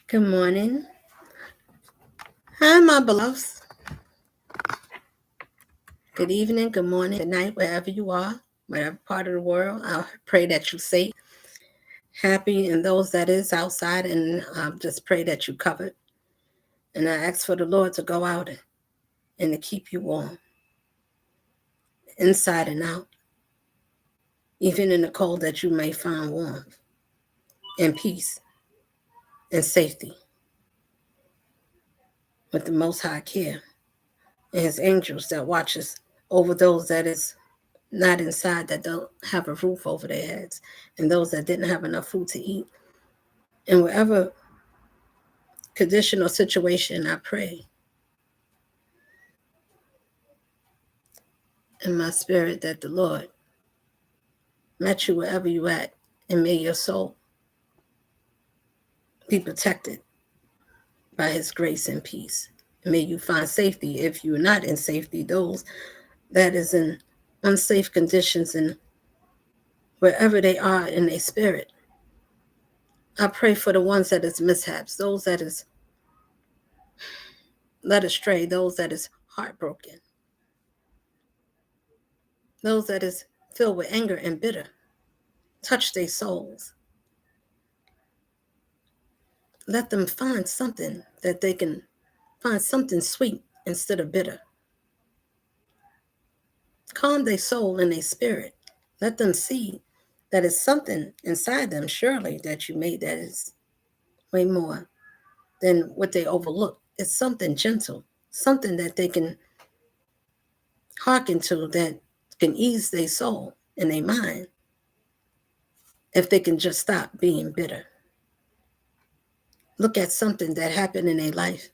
Good morning. Hi, my beloveds. Good evening, good morning, good night, wherever you are, whatever part of the world. I pray that you're safe, happy, and those that is outside, and just pray that you covered. And I ask for the Lord to go out and to keep you warm, inside and out, even in the cold, that you may find warmth and peace and safety with the Most High care and His angels that watches over those that is not inside, that don't have a roof over their heads, and those that didn't have enough food to eat. And whatever condition or situation, I pray in my spirit that the Lord met you wherever you at, and may your soul be protected by His grace and peace. And may you find safety if you're not in safety, those that is in unsafe conditions and wherever they are in their spirit. I pray for the ones that is mishaps, those that is led astray, those that is heartbroken, those that is filled with anger and bitter. Touch their souls. Let them find something that they can find something sweet instead of bitter. Calm their soul and their spirit. Let them see that it's something inside them, surely, that you made that is way more than what they overlook. It's something gentle, something that they can hearken to, that can ease their soul and their mind if they can just stop being bitter. Look at something that happened in their life,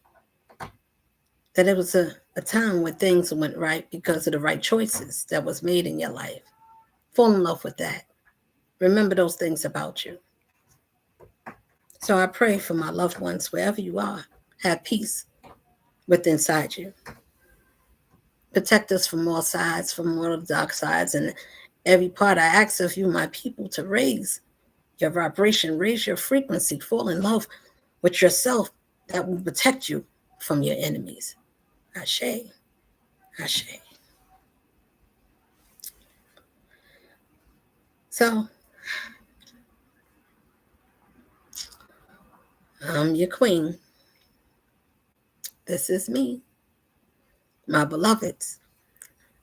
that it was a time when things went right because of the right choices that was made in your life. Fall in love with that. Remember those things about you. So I pray for my loved ones, wherever you are, have peace within inside you. Protect us from all sides, from all the dark sides, and every part. I ask of you, my people, to raise your vibration, raise your frequency, fall in love with yourself, that will protect you from your enemies. Ashe. Ashe. So, I'm your queen. This is me, my beloveds.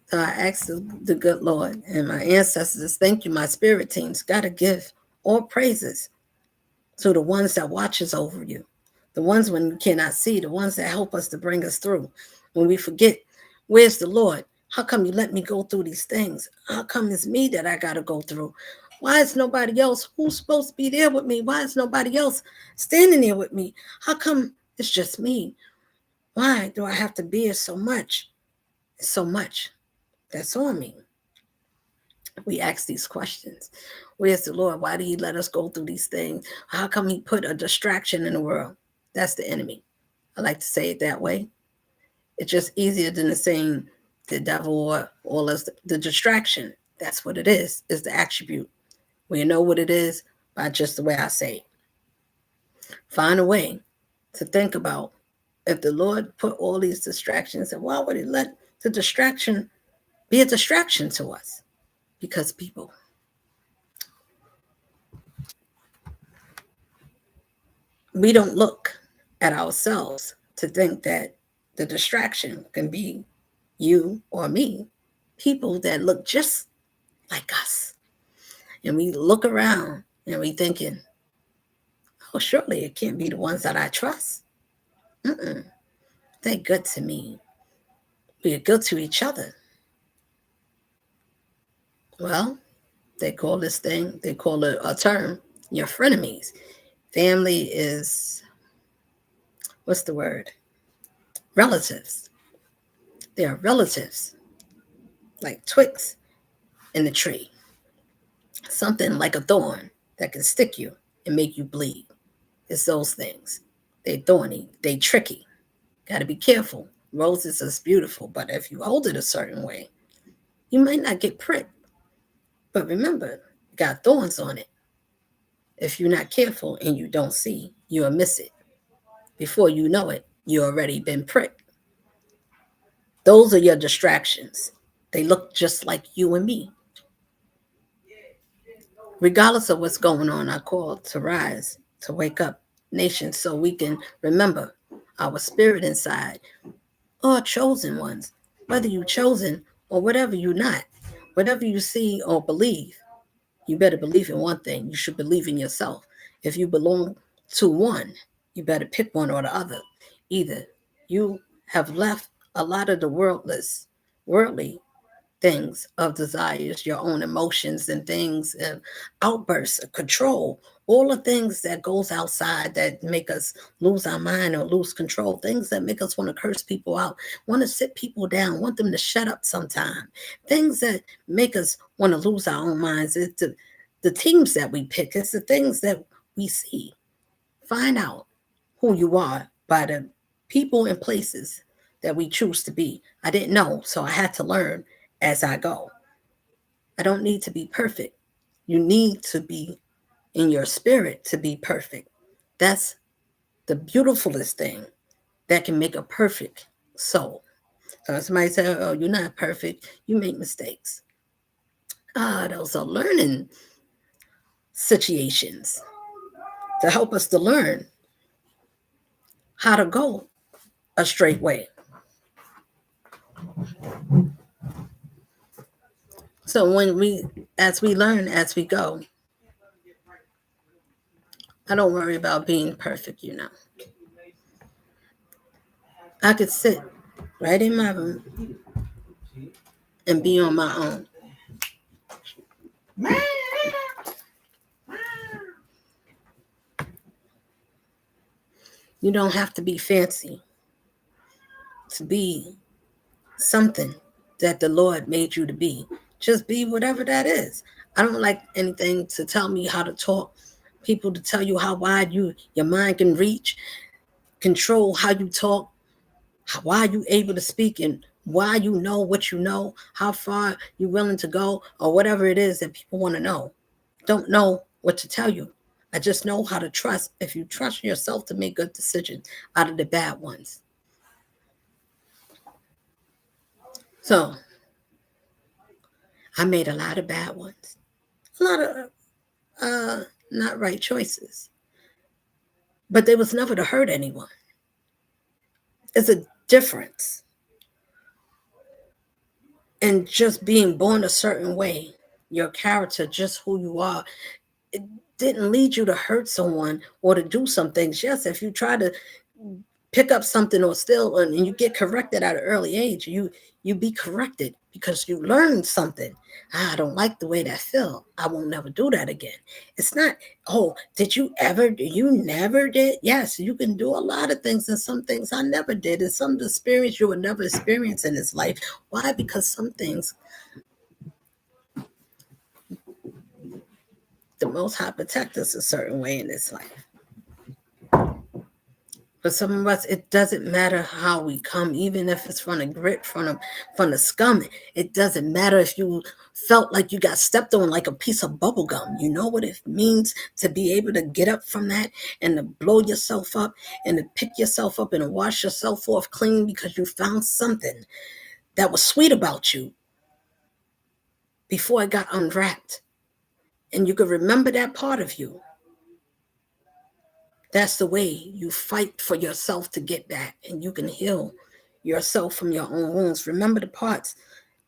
So I ask the good Lord and my ancestors, thank you, my spirit teams, got to give all praises to the ones that watches over you, the ones when you cannot see, the ones that help us to bring us through. When we forget, where's the Lord? How come you let me go through these things? How come it's me that I got to go through? Why is nobody else? Who's supposed to be there with me? Why is nobody else standing there with me? How come it's just me? Why do I have to bear so much? So much that's on me. We ask these questions. Where's the Lord? Why did He let us go through these things? How come He put a distraction in the world? That's the enemy. I like to say it that way. It's just easier than the saying the devil or all of the distraction. That's what it is the attribute. We know what it is by just the way I say it. Find a way to think about, if the Lord put all these distractions, and why would He let the distraction be a distraction to us? Because people, we don't look at ourselves to think that the distraction can be you or me, people that look just like us. And we look around and we thinking, oh, surely it can't be the ones that I trust. Mm-mm. They're good to me. We are good to each other. Well, they call this thing, they call it a term, your frenemies. Family is, what's the word? Relatives. They are relatives, like twigs in the tree. Something like a thorn that can stick you and make you bleed. It's those things. They thorny, they tricky. Got to be careful. Roses is beautiful, but if you hold it a certain way, you might not get pricked. But remember, it got thorns on it. If you're not careful and you don't see, you'll miss it. Before you know it, you already been pricked. Those are your distractions. They look just like you and me. Regardless of what's going on, I call to rise, to wake up nations so we can remember our spirit inside, or chosen ones, whether you chosen or whatever you not, whatever you see or believe, you better believe in one thing. You should believe in yourself. If you belong to one, you better pick one or the other. Either you have left a lot of the worldly things of desires, your own emotions and things, and outbursts of control, all the things that goes outside that make us lose our mind or lose control, things that make us want to curse people out, want to sit people down, want them to shut up sometime, things that make us want to lose our own minds. It's the teams that we pick, it's the things that we see. Find out who you are by the people and places that we choose to be. I didn't know, so I had to learn as I go. I don't need to be perfect. You need to be in your spirit to be perfect. That's the beautifulest thing that can make a perfect soul. So when somebody says, "Oh, you're not perfect, you make mistakes." Those are learning situations to help us to learn how to go a straight way. So as we learn, as we go, I don't worry about being perfect, I could sit right in my room and be on my own. You don't have to be fancy to be something that the Lord made you to be. Just be whatever that is. I don't like anything to tell me how to talk, people to tell you how wide your mind can reach, control how you talk, why you able to speak, and why you know what you know, how far you're willing to go, or whatever it is that people want to know. Don't know what to tell you. I just know how to trust. If you trust yourself to make good decisions out of the bad ones. So I made a lot of bad ones, a lot of not right choices, but there was never to hurt anyone. It's a difference in just being born a certain way, your character, just who you are. It didn't lead you to hurt someone or to do some things. Yes, if you try to pick up something or steal and you get corrected at an early age, you be corrected because you learned something. I don't like the way that feel. I won't never do that again. It's not, oh, did you ever? You never did? Yes, you can do a lot of things, and some things I never did, and some experience you would never experience in this life. Why? Because some things the Most High protect us a certain way in this life. For some of us, it doesn't matter how we come, even if it's from the grit, from the scum. It doesn't matter if you felt like you got stepped on like a piece of bubble gum. You know what it means to be able to get up from that and to blow yourself up and to pick yourself up and to wash yourself off clean because you found something that was sweet about you before it got unwrapped. And you could remember that part of you. That's the way you fight for yourself to get back, and you can heal yourself from your own wounds. Remember the parts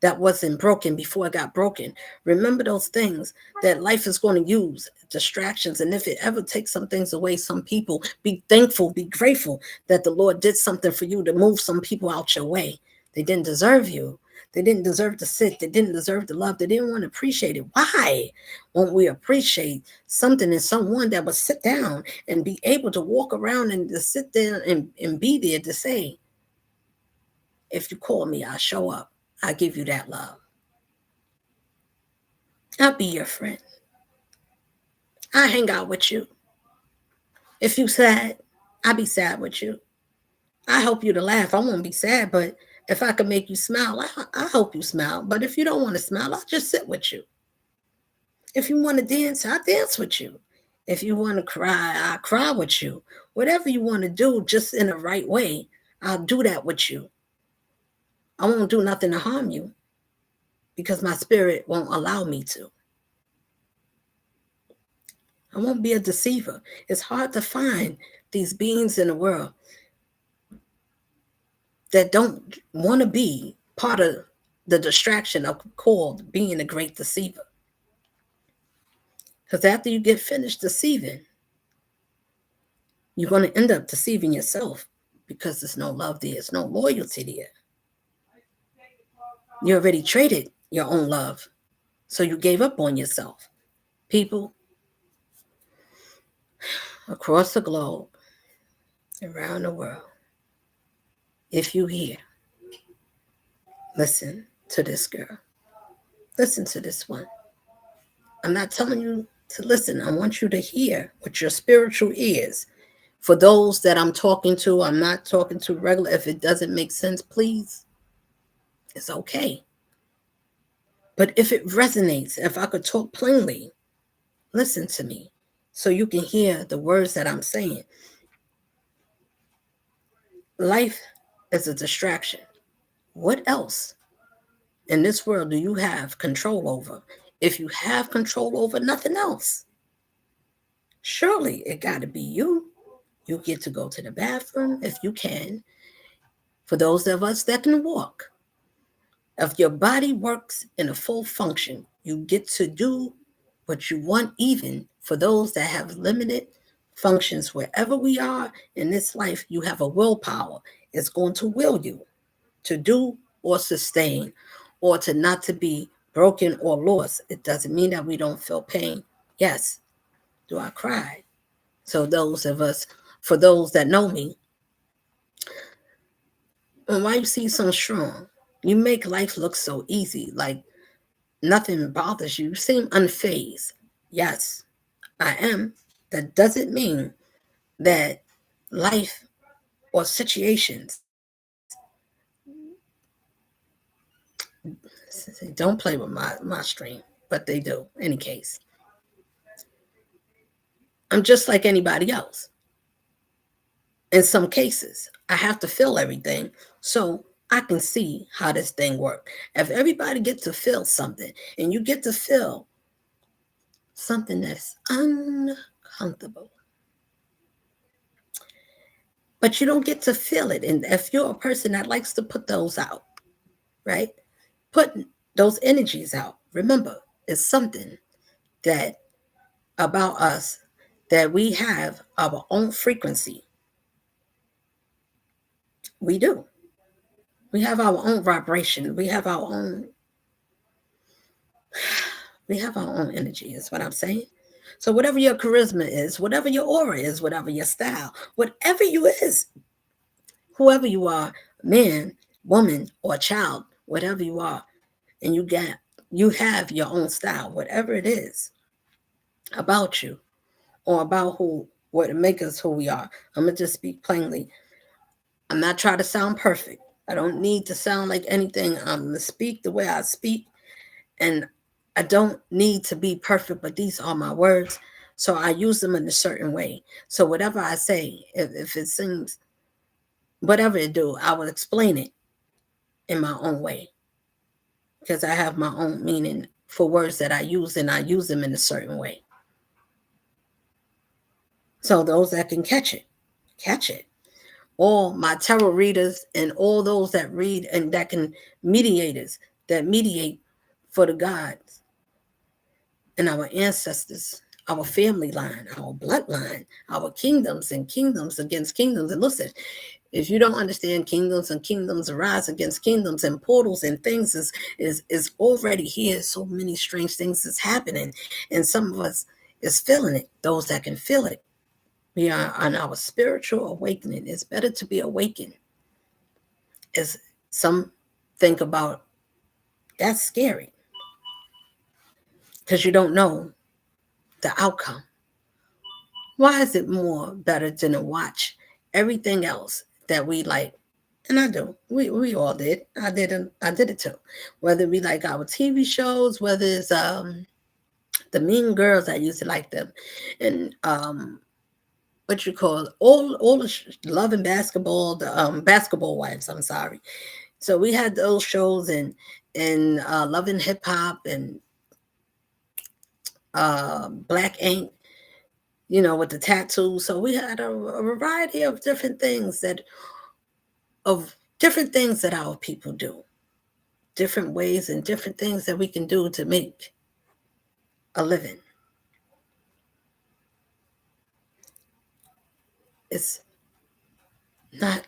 that wasn't broken before it got broken. Remember those things that life is going to use, distractions. And if it ever takes some things away, some people, be thankful, be grateful that the Lord did something for you to move some people out your way. They didn't deserve you. They didn't deserve to sit. They didn't deserve the love. They didn't want to appreciate it. Why won't we appreciate something in someone that would sit down and be able to walk around and to sit there and be there to say, if you call me, I'll show up. I'll give you that love. I'll be your friend. I'll hang out with you. If you sad, I'll be sad with you. I help you to laugh. I won't be sad, but if I can make you smile, I hope you smile. But if you don't want to smile, I'll just sit with you. If you want to dance, I'll dance with you. If you want to cry, I'll cry with you. Whatever you want to do, just in the right way, I'll do that with you. I won't do nothing to harm you because my spirit won't allow me to. I won't be a deceiver. It's hard to find these beings in the world that don't want to be part of the distraction of called being a great deceiver. Because after you get finished deceiving, you're going to end up deceiving yourself because there's no love there, there's no loyalty there. You already traded your own love, so you gave up on yourself. People across the globe, around the world, if you hear, listen to this girl. Listen to this one. I'm not telling you to listen. I want you to hear with your spiritual ears. For those that I'm talking to, I'm not talking to regular. If it doesn't make sense, please, it's okay. But if it resonates, if I could talk plainly, listen to me so you can hear the words that I'm saying. Life is a distraction. What else in this world do you have control over? If you have control over nothing else, surely it got to be you. You get to go to the bathroom if you can. For those of us that can walk, if your body works in a full function, you get to do what you want, even for those that have limited functions. Wherever we are in this life, you have a willpower. It's going to will you to do or sustain, or to not to be broken or lost. It doesn't mean that we don't feel pain. Yes, do I cry? So those of us, for those that know me, and why you seem so strong? You make life look so easy, like nothing bothers you. You seem unfazed. Yes, I am. That doesn't mean that life or situations don't play with my stream, but they do. Any case, I'm just like anybody else. In some cases, I have to feel everything so I can see how this thing works. If everybody gets to feel something and you get to feel something that's uncomfortable, but you don't get to feel it. And if you're a person that likes to put those out, right? Put those energies out. Remember, it's something that about us that we have our own frequency. We do. We have our own vibration. We have our own energy, is what I'm saying. So whatever your charisma is, whatever your aura is, whatever your style, whatever you is, whoever you are, man, woman, or child, whatever you are, and you have your own style, whatever it is about you or about what make us who we are. I'm gonna just speak plainly. I'm not trying to sound perfect. I don't need to sound like anything. I'm gonna speak the way I speak, and I don't need to be perfect, but these are my words. So I use them in a certain way. So whatever I say, if it seems, whatever it do, I will explain it in my own way. Because I have my own meaning for words that I use, and I use them in a certain way. So those that can catch it. All my tarot readers and all those that read and that can mediators that mediate for the gods and our ancestors, our family line, our bloodline, our kingdoms and kingdoms against kingdoms. And listen, if you don't understand kingdoms and kingdoms arise against kingdoms and portals and things is already here. So many strange things is happening. And some of us is feeling it, those that can feel it. We are on our spiritual awakening. It's better to be awakened. As some think about, that's scary because you don't know the outcome. Why is it more better than to watch everything else that we like? And I do. We all did. I did it too. Whether we like our TV shows, whether it's The Mean Girls, I used to like them. And what you call all the Love and Basketball, the Basketball Wives, I'm sorry. So we had those shows, and Love and Hip Hop, and Black Ink, with the tattoos. So we had a variety of different things that our people do, different ways and different things that we can do to make a living. It's not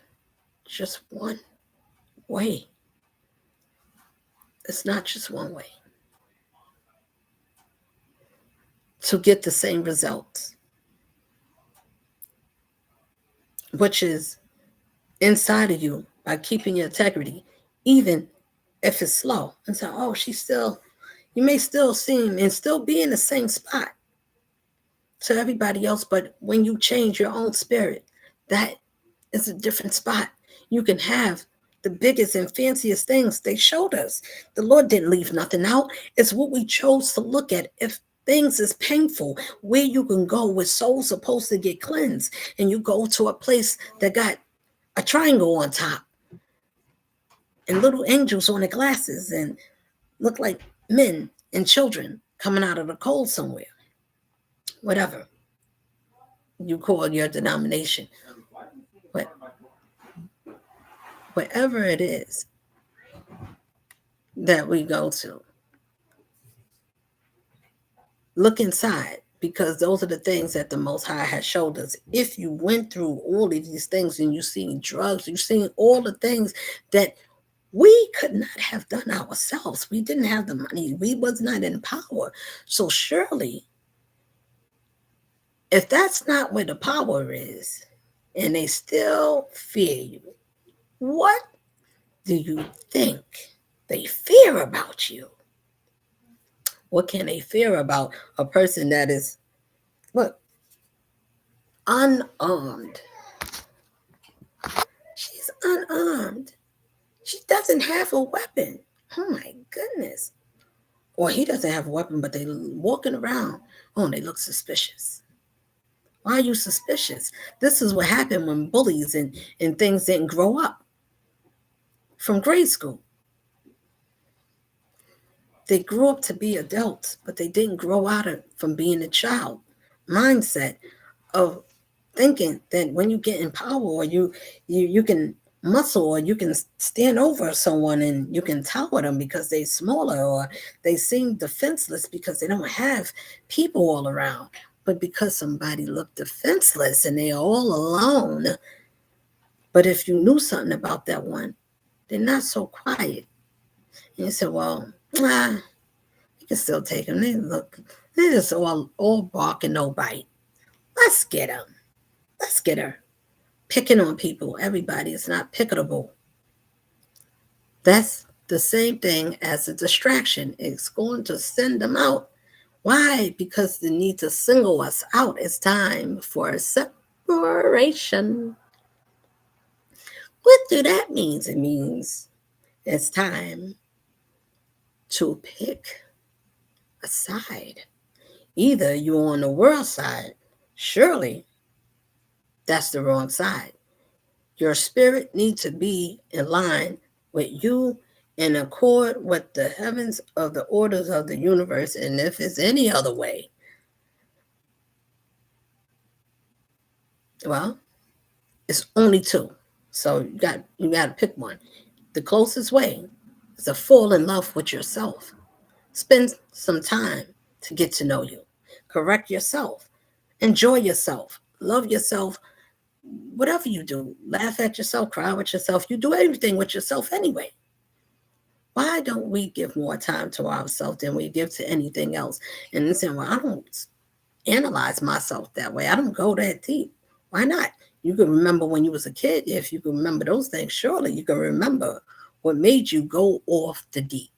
just one way. It's not just one way to get the same results, which is inside of you by keeping your integrity, even if it's slow. And so, you may still seem and still be in the same spot to everybody else, but when you change your own spirit, that is a different spot. You can have the biggest and fanciest things. They showed us. The Lord didn't leave nothing out. It's what we chose to look at. If things is painful, where you can go with souls supposed to get cleansed, and you go to a place that got a triangle on top and little angels on the glasses and look like men and children coming out of the cold somewhere. Whatever you call your denomination. But whatever it is that we go to, look inside, because those are the things that the Most High has showed us. If you went through all of these things and you've seen drugs, you've seen all the things that we could not have done ourselves. We didn't have the money. We was not in power. So surely, if that's not where the power is, and they still fear you, what do you think they fear about you? What can they fear about a person that is, look, unarmed? She's unarmed. She doesn't have a weapon. Oh my goodness. Or he doesn't have a weapon, but they walking around. Oh, they look suspicious. Why are you suspicious? This is what happened when bullies and things didn't grow up from grade school. They grew up to be adults, but they didn't grow out of from being a child mindset of thinking that when you get in power, or you can muscle, or you can stand over someone and you can tower them because they're smaller, or they seem defenseless because they don't have people all around. But because somebody looked defenseless and they're all alone. But if you knew something about that one, they're not so quiet. And you said, well, you can still take them. They're just all bark and no bite. Let's get them. Let's get her. Picking on people. Everybody is not pickable. That's the same thing as a distraction. It's going to send them out. Why? Because they need to single us out. It's time for separation. What do that mean? It means it's time to pick a side. Either you're on the world side. Surely that's the wrong side. Your spirit needs to be in line with you, in accord with the heavens of the orders of the universe. And if it's any other way, well, it's only two. So you got to pick one. The closest way is to fall in love with yourself. Spend some time to get to know you. Correct yourself. Enjoy yourself. Love yourself. Whatever you do, laugh at yourself, cry with yourself. You do everything with yourself anyway. Why don't we give more time to ourselves than we give to anything else? And then saying, well, I don't analyze myself that way. I don't go that deep. Why not? You can remember when you was a kid. If you can remember those things, surely you can remember what made you go off the deep.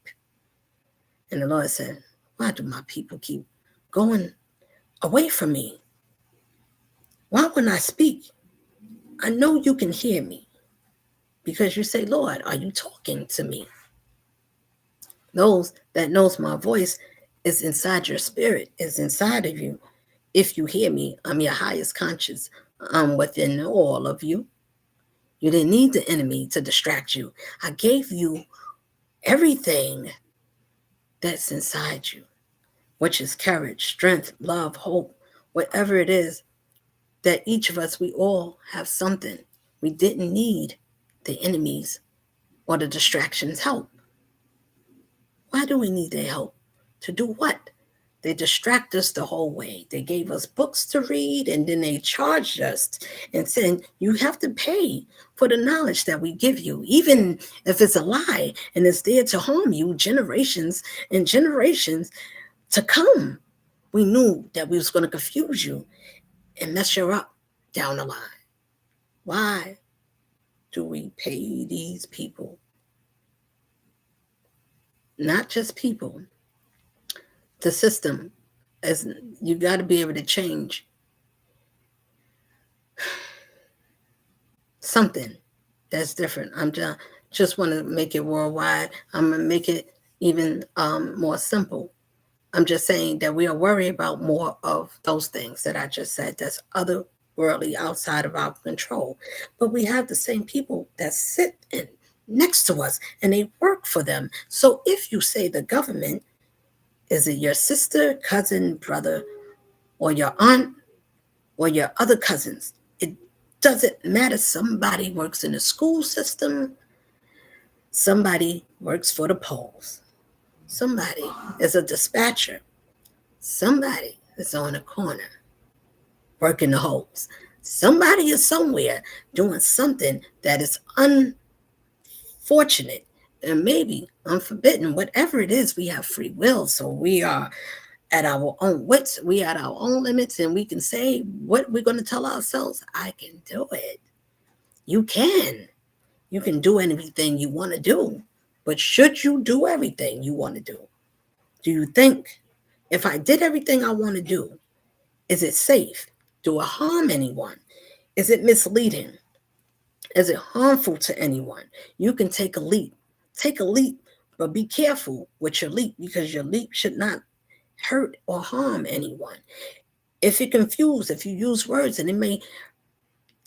And the Lord said, why do my people keep going away from me? Why when I speak, I know you can hear me, because you say, Lord, are you talking to me? Those that knows my voice It's inside your spirit. It's inside of you. If you hear me, I'm your highest conscious. I'm within all of you. You didn't need the enemy to distract you. I gave you everything that's inside you, which is courage, strength, love, hope, whatever it is that each of us, we all have something. We didn't need the enemies or the distractions' help. Why do we need their help? To do what? They distract us the whole way. They gave us books to read and then they charged us and said, you have to pay for the knowledge that we give you, even if it's a lie and it's there to harm you generations and generations to come. We knew that we was going to confuse you and mess you up down the line. Why do we pay these people? Not just people. The system, as you got to be able to change something that's different. I'm just want to make it worldwide. I'm gonna make it even more simple. I'm just saying that we are worried about more of those things that I just said. That's otherworldly, outside of our control. But we have the same people that sit next to us and they work for them. So if you say the government, is it your sister, cousin, brother, or your aunt, or your other cousins? It doesn't matter. Somebody works in the school system. Somebody works for the polls. Somebody is a dispatcher. Somebody is on a corner working the holes. Somebody is somewhere doing something that is unfortunate and maybe unforbidden. Whatever it is, we have free will. So we are at our own wits, we at our own limits, and we can say what we're going to tell ourselves. I can do it. You can. You can do anything you want to do. But should you do everything you want to do? Do you think if I did everything I want to do, is it safe? Do I harm anyone? Is it misleading? Is it harmful to anyone? You can take a leap. Take a leap, but be careful with your leap, because your leap should not hurt or harm anyone. If you confuse, if you use words and it may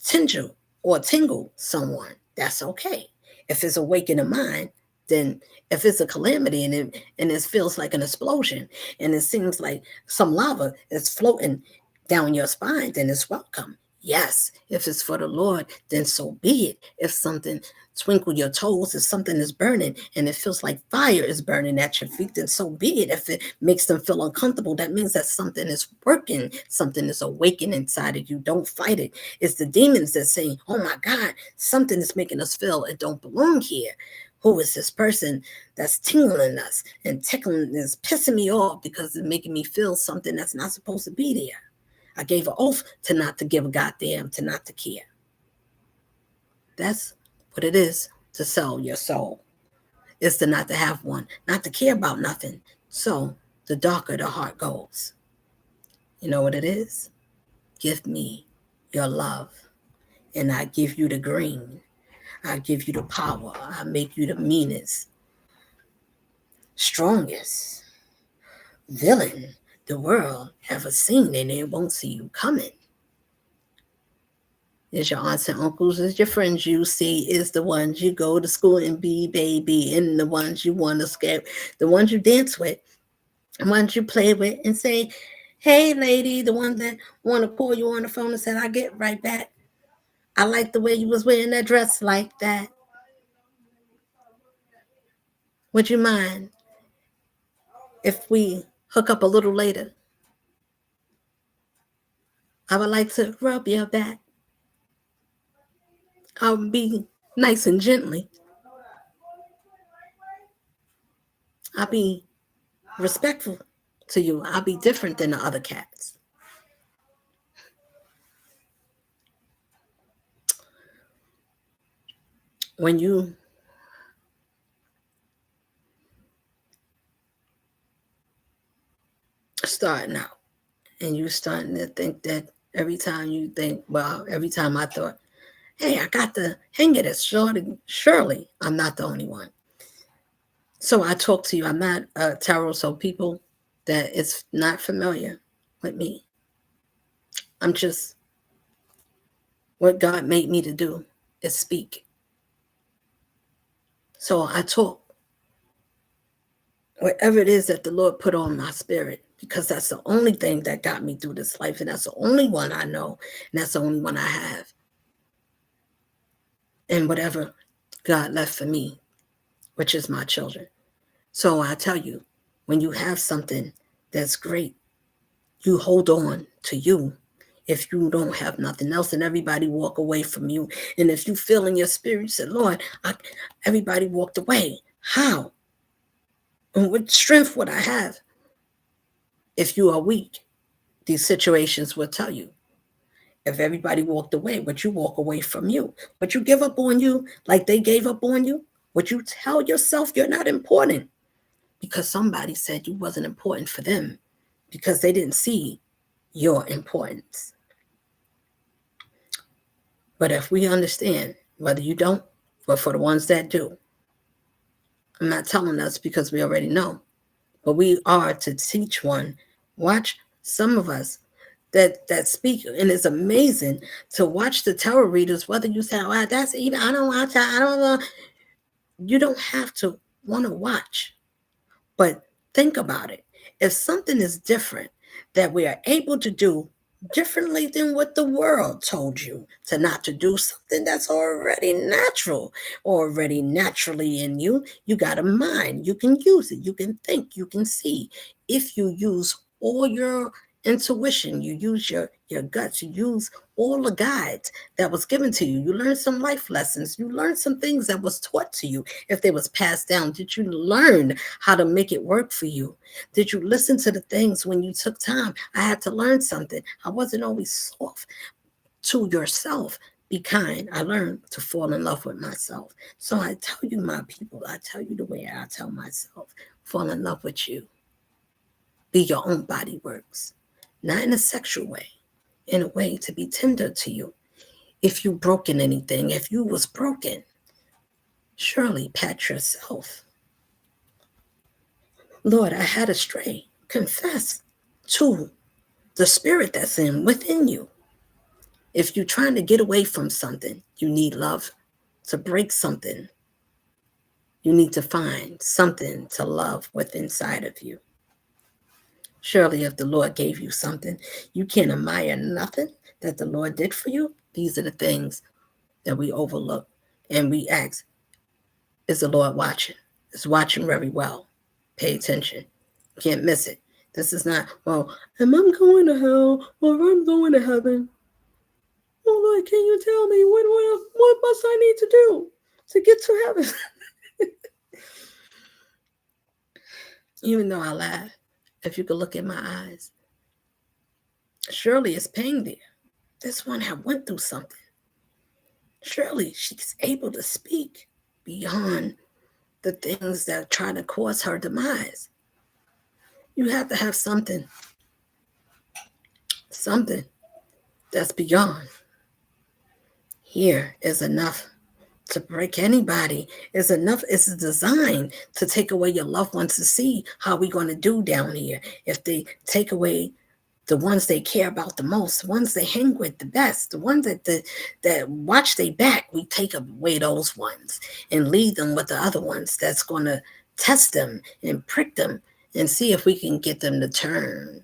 tingle someone, that's okay. If it's awakening a mind, then if it's a calamity and it feels like an explosion and it seems like some lava is floating down your spine, then it's welcome. Yes, if it's for the Lord, then so be it. If something twinkle your toes, if something is burning and it feels like fire is burning at your feet, then so be it. If it makes them feel uncomfortable, that means that something is working, something is awakening inside of you. Don't fight it. It's the demons that say, oh my God, something is making us feel it don't belong here. Who is this person that's tingling us and tickling is pissing me off because it's making me feel something that's not supposed to be there. I gave an oath to not to give a goddamn, to not to care. That's what it is to sell your soul. Is to not to have one, not to care about nothing. So the darker the heart goes. You know what it is? Give me your love, and I give you the green. I give you the power. I make you the meanest, strongest villain the world ever seen, and they won't see you coming. Is your aunts and uncles, is your friends you see, is the ones you go to school and be baby, and the ones you want to scare, the ones you dance with, the ones you play with and say, hey lady, the ones that want to call you on the phone and say, I'll get right back. I like the way you was wearing that dress like that. Would you mind if we hook up a little later? I would like to rub your back. I'll be nice and gently. I'll be respectful to you. I'll be different than the other cats. When you starting out and you starting to think that every time you think, well, every time I thought, hey, I got the hang of this, surely I'm not the only one. So I talk to you. I'm not a tarot, so people that is not familiar with me. I'm just, what God made me to do is speak. So I talk whatever it is that the Lord put on my spirit, because that's the only thing that got me through this life. And that's the only one I know. And that's the only one I have. And whatever God left for me, which is my children. So I tell you, when you have something that's great, you hold on to you. If you don't have nothing else and everybody walk away from you, and if you feel in your spirit, you say, Lord, everybody walked away. How? And what strength would I have? If you are weak, these situations will tell you. If everybody walked away, would you walk away from you? Would you give up on you like they gave up on you? Would you tell yourself you're not important because somebody said you wasn't important for them because they didn't see your importance? But if we understand, whether you don't, but for the ones that do, I'm not telling us because we already know, but we are to teach one. Watch some of us that speak, and it's amazing to watch the tarot readers. Whether you say, "Oh, that's even," I don't watch that. I don't know. You don't have to want to watch, but think about it. If something is different that we are able to do differently than what the world told you to not to do, something that's already natural, already naturally in you, you got a mind. You can use it. You can think. You can see. If you use all your intuition, you use your guts, you use all the guides that was given to you. You learn some life lessons. You learn some things that was taught to you. If they was passed down, did you learn how to make it work for you? Did you listen to the things when you took time? I had to learn something. I wasn't always soft to yourself. Be kind. I learned to fall in love with myself. So I tell you, my people, I tell you the way I tell myself, fall in love with you. Be your own body works. Not in a sexual way, in a way to be tender to you. If you broken anything, if you was broken, surely pat yourself. Lord, I had a stray. Confess to the spirit that's within you. If you're trying to get away from something, you need love. To break something, you need to find something to love within inside of you. Surely if the Lord gave you something, you can't admire nothing that the Lord did for you. These are the things that we overlook. And we ask, is the Lord watching? Is watching very well. Pay attention. Can't miss it. This is not, well, am I going to hell or I'm going to heaven? Oh, Lord, can you tell me what must I need to do to get to heaven? Even though I laugh, if you could look in my eyes, surely it's pain there. This one had went through something. Surely she's able to speak beyond the things that try to cause her demise. You have to have something that's beyond. Here is enough to break anybody. Is enough. It's designed to take away your loved ones to see how we're going to do down here. If they take away the ones they care about the most, the ones they hang with the best, the ones that watch their back, we take away those ones and leave them with the other ones that's going to test them and prick them and see if we can get them to turn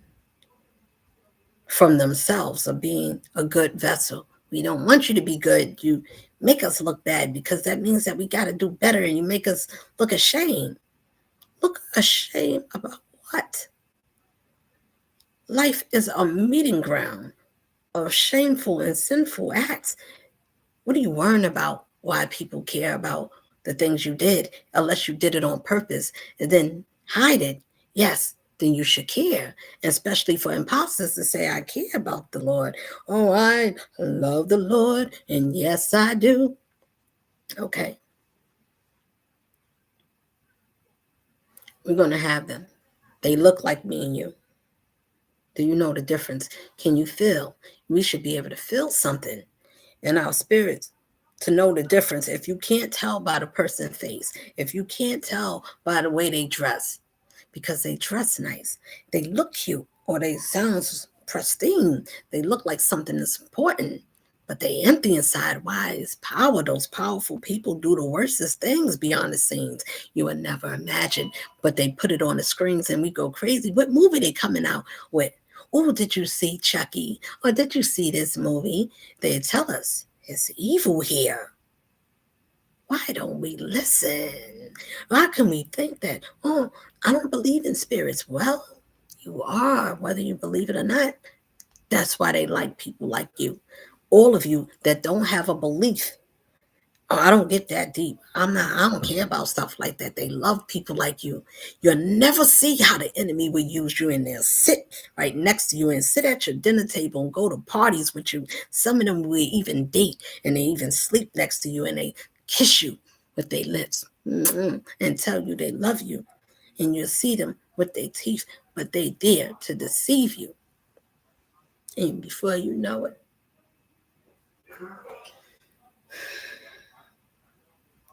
from themselves of being a good vessel. We don't want you to be good. You make us look bad because that means that we got to do better, and you make us look ashamed. Look ashamed about what? Life is a meeting ground of shameful and sinful acts. What are you worrying about? Why people care about the things you did, unless you did it on purpose and then hide it? Yes, then you should care, especially for imposters to say, I care about the Lord. Oh, I love the Lord, and yes, I do. Okay. We're going to have them. They look like me and you. Do you know the difference? Can you feel? We should be able to feel something in our spirits to know the difference. If you can't tell by the person's face, if you can't tell by the way they dress, because they dress nice, they look cute, or they sound pristine. They look like something that's important, but they empty inside. Why? It's power. Those powerful people do the worstest things beyond the scenes you would never imagine, but they put it on the screens and we go crazy. What movie they coming out with? Oh, did you see Chucky? Or did you see this movie? They tell us it's evil here. Why don't we listen? Why can we think that, oh, I don't believe in spirits? Well, you are, whether you believe it or not. That's why they like people like you. All of you that don't have a belief. Oh, I don't get that deep. I don't care about stuff like that. They love people like you. You'll never see how the enemy will use you, and they'll sit right next to you and sit at your dinner table and go to parties with you. Some of them will even date, and they even sleep next to you, and they kiss you with their lips and tell you they love you. And you'll see them with their teeth, but they dare to deceive you. And before you know it,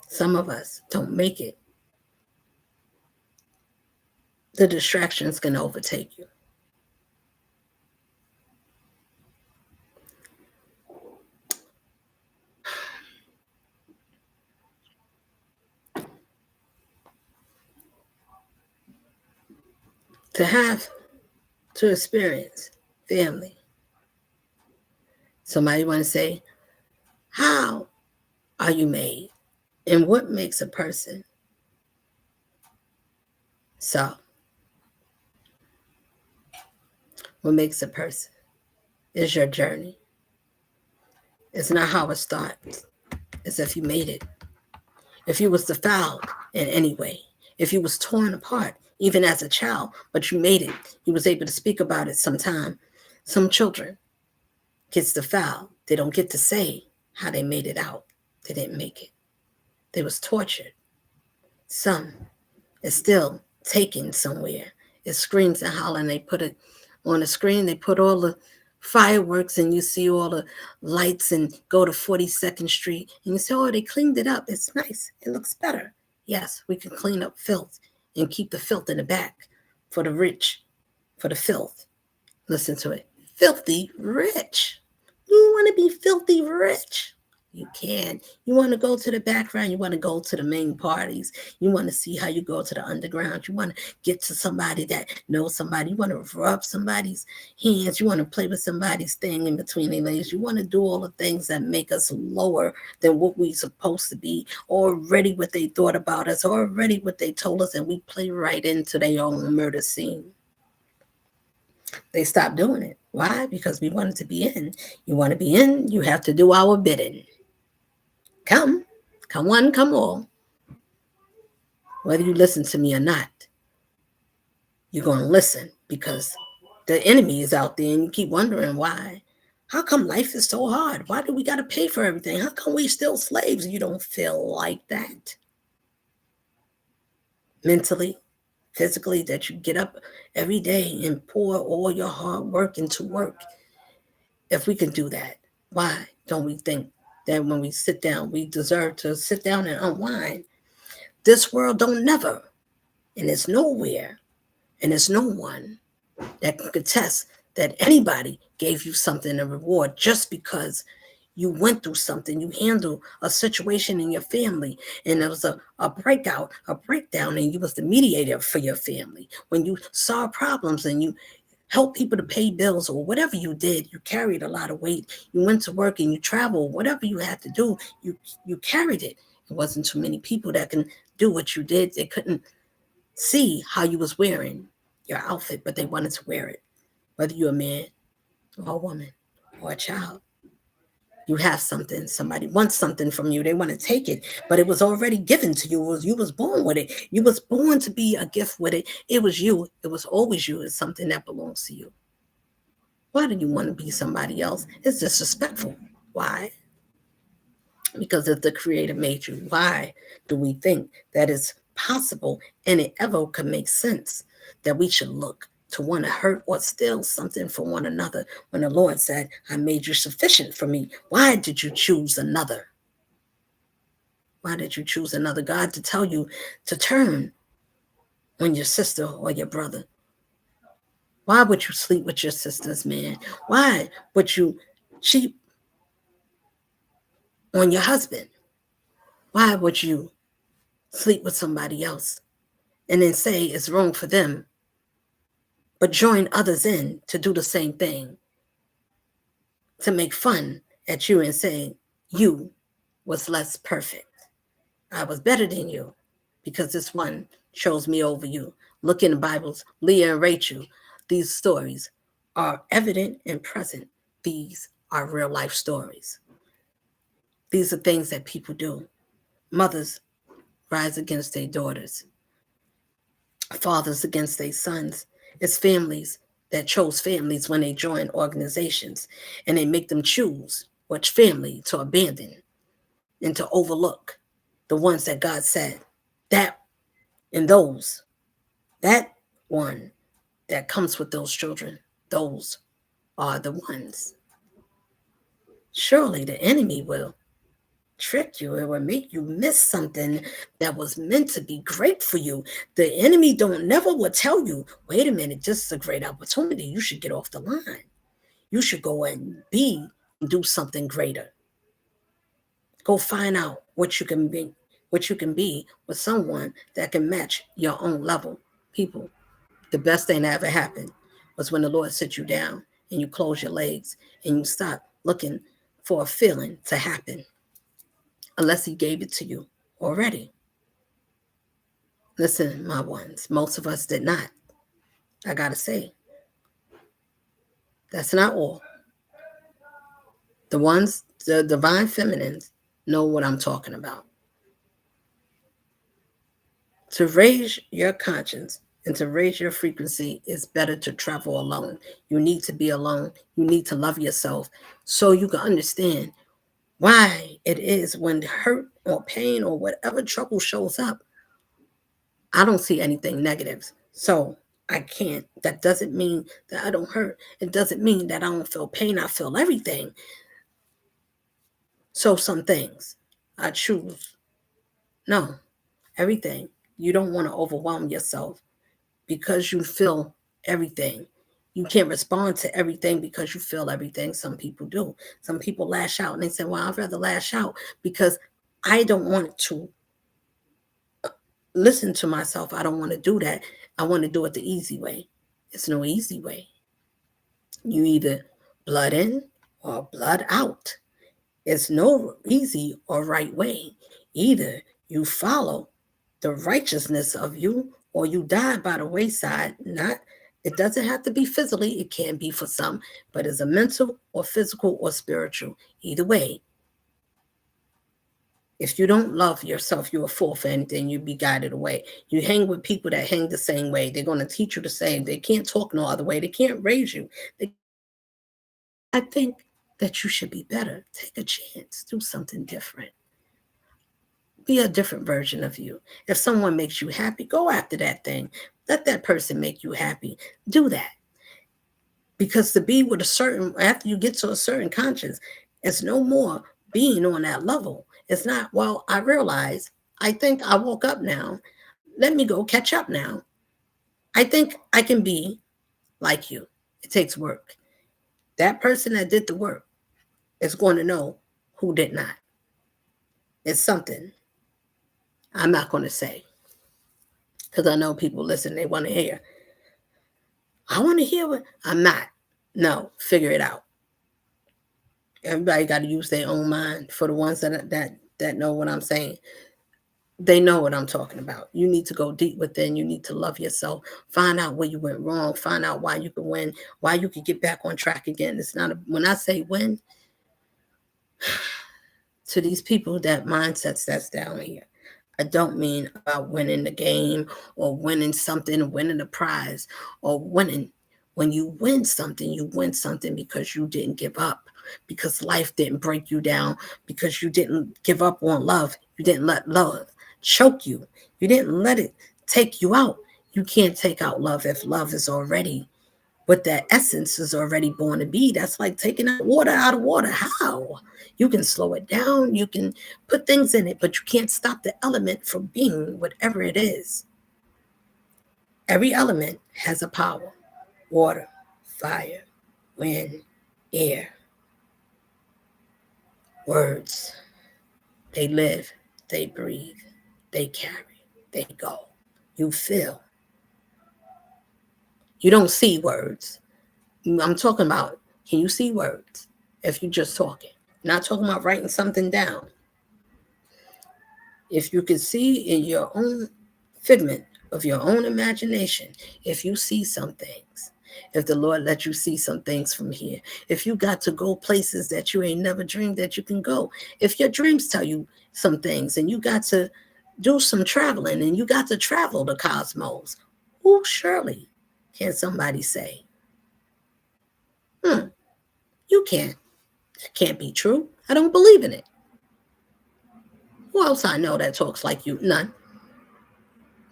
some of us don't make it. The distractions can overtake you. To experience family. Somebody want to say, how are you made? And what makes a person? So, what makes a person is your journey. It's not how it starts. It's if you made it. If you was defiled in any way. If you was torn apart, even as a child, but you made it. You was able to speak about it sometime. Some children gets defiled. They don't get to say how they made it out. They didn't make it. They was tortured. Some is still taken somewhere. It screams and hollering. They put it on the screen. They put all the fireworks and you see all the lights and go to 42nd Street and you say, oh, they cleaned it up. It's nice. It looks better. Yes, we can clean up filth and keep the filth in the back for the rich, for the filth. Listen to it. Filthy rich. You want to be filthy rich? You can. You want to go to the background. You want to go to the main parties. You want to see how you go to the underground. You want to get to somebody that knows somebody. You want to rub somebody's hands. You want to play with somebody's thing in between their legs. You want to do all the things that make us lower than what we supposed to be, already what they thought about us, already what they told us, and we play right into their own murder scene. They stopped doing it. Why? Because we wanted to be in. You want to be in, you have to do our bidding. Come one, come all. Whether you listen to me or not, you're going to listen because the enemy is out there and you keep wondering why. How come life is so hard? Why do we got to pay for everything? How come we still slaves? You don't feel like that. Mentally, physically, that you get up every day and pour all your hard work into work. If we can do that, why don't we think that when we sit down, we deserve to sit down and unwind? This world don't never, and it's nowhere, and it's no one that can contest that anybody gave you something in reward just because you went through something, you handled a situation in your family, and there was a breakdown, and you was the mediator for your family. When you saw problems and you help people to pay bills or whatever you did, you carried a lot of weight. You went to work and you traveled, whatever you had to do, you carried it. It wasn't too many people that can do what you did. They couldn't see how you was wearing your outfit, but they wanted to wear it. Whether you're a man or a woman or a child, you have something. Somebody wants something from you. They want to take it, but it was already given to you. You was born with it. You was born to be a gift with it. It was you. It was always you. It's something that belongs to you. Why do you want to be somebody else? It's disrespectful. Why? Because if the creator made you, why do we think that it's possible and it ever could make sense that we should look to want to hurt or steal something from one another when the Lord said, I made you sufficient for me? Why did you choose another? Why did you choose another God to tell you to turn on your sister or your brother? Why would you sleep with your sister's man? Why would you cheat on your husband? Why would you sleep with somebody else and then say it's wrong for them, but join others in to do the same thing, to make fun at you and say you was less perfect? I was better than you because this one chose me over you. Look in the Bibles, Leah and Rachel. These stories are evident and present. These are real life stories. These are things that people do. Mothers rise against their daughters, fathers against their sons. It's families that chose families when they join organizations and they make them choose which family to abandon and to overlook the ones that God said that and those, that one that comes with those children, those are the ones. Surely the enemy will trick you. It will make you miss something that was meant to be great for you. The enemy don't never will tell you, wait a minute, this is a great opportunity. You should get off the line. You should go and do something greater. Go find out what you can be with someone that can match your own level. People, the best thing that ever happened was when the Lord sit you down and you close your legs and you stop looking for a feeling to happen unless he gave it to you already. Listen, my ones, most of us did not. I gotta say, that's not all. The ones, the divine feminines, know what I'm talking about. To raise your conscience and to raise your frequency, it's better to travel alone. You need to be alone. You need to love yourself so you can understand why it is when hurt or pain or whatever trouble shows up, I don't see anything negative. So I can't. That doesn't mean that I don't hurt. It doesn't mean that I don't feel pain. I feel everything. So some things I choose. No, everything. You don't want to overwhelm yourself because you feel everything. You can't respond to everything because you feel everything. Some people do. Some people lash out and they say, well, I'd rather lash out because I don't want to listen to myself. I don't want to do that. I want to do it the easy way. It's no easy way. You either blood in or blood out. It's no easy or right way. Either you follow the righteousness of you or you die by the wayside. Not, it doesn't have to be physically, it can be for some, but it's a mental or physical or spiritual. Either way, if you don't love yourself, you're a fool for anything. You be guided away. You hang with people that hang the same way. They're going to teach you the same. They can't talk no other way. They can't raise you. I think that you should be better. Take a chance. Do something different. Be a different version of you. If someone makes you happy, go after that thing. Let that person make you happy. Do that. Because to be with a certain, after you get to a certain conscience, it's no more being on that level. It's not, well, I realize, I think I woke up now. Let me go catch up now. I think I can be like you. It takes work. That person that did the work is going to know who did not. It's something I'm not going to say because I know people listen, they want to hear. I want to hear what I'm not. No, figure it out. Everybody got to use their own mind. For the ones that know what I'm saying, they know what I'm talking about. You need to go deep within. You need to love yourself. Find out where you went wrong. Find out why you can win. Why you can get back on track again. It's not when I say win to these people that mindsets that's down here. I don't mean about winning the game or winning something, winning a prize or winning. When you win something, you win something because you didn't give up, because life didn't break you down, because you didn't give up on love. You didn't let love choke you. You didn't let it take you out. You can't take out love if love is already what that essence is already born to be. That's like taking water out of water. How? You can slow it down, you can put things in it, but you can't stop the element from being whatever it is. Every element has a power: water, fire, wind, air, words. They live, they breathe, they carry, they go. You feel. You don't see words. I'm talking about, can you see words if you're just talking? Not talking about writing something down. If you can see in your own figment of your own imagination, if you see some things, if the Lord let you see some things from here, if you got to go places that you ain't never dreamed that you can go, if your dreams tell you some things and you got to do some traveling and you got to travel the cosmos, who surely can somebody say, you can't, it can't be true. I don't believe in it. Who else I know that talks like you? None.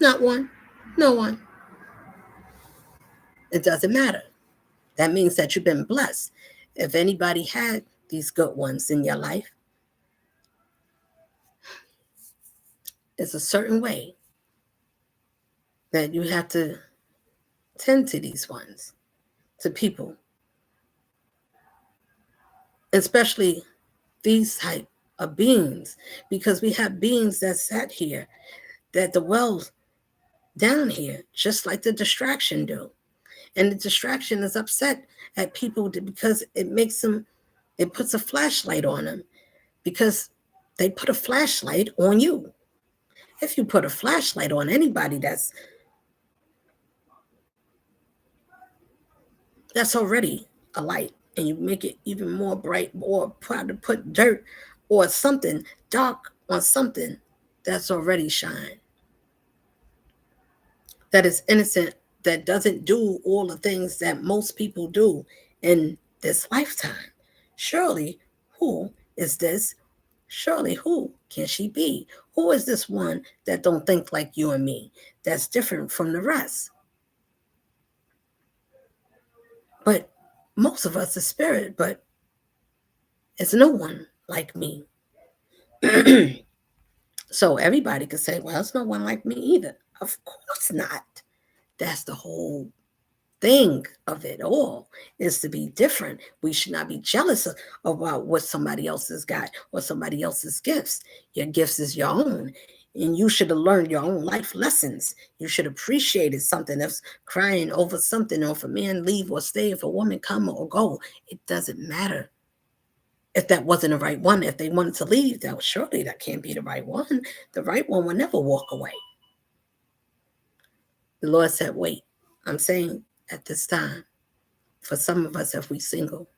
Not one. No one. It doesn't matter. That means that you've been blessed. If anybody had these good ones in your life, it's a certain way that you have to tend to these ones, to people, especially these type of beings, because we have beings that sat here, that dwell down here, just like the distraction do. And the distraction is upset at people because it makes them, it puts a flashlight on them, because they put a flashlight on you. If you put a flashlight on anybody that's already a light, and you make it even more bright, or try to put dirt or something dark on something that's already shine, that is innocent, that doesn't do all the things that most people do in this lifetime. Surely, who is this? Surely, who can she be? Who is this one that don't think like you and me, that's different from the rest? But most of us are spirit, but it's no one like me. So everybody could say, well, it's no one like me either. Of course not. That's the whole thing of it all, is to be different. We should not be jealous about what somebody else has got or somebody else's gifts. Your gifts is your own. And you should have learned your own life lessons. You should appreciate it. Something that's crying over something, or if a man leave or stay, if a woman come or go, it doesn't matter. If that wasn't the right one, if they wanted to leave, that was, surely that can't be the right one. The right one will never walk away. The Lord said, wait. I'm saying at this time, for some of us, if we single,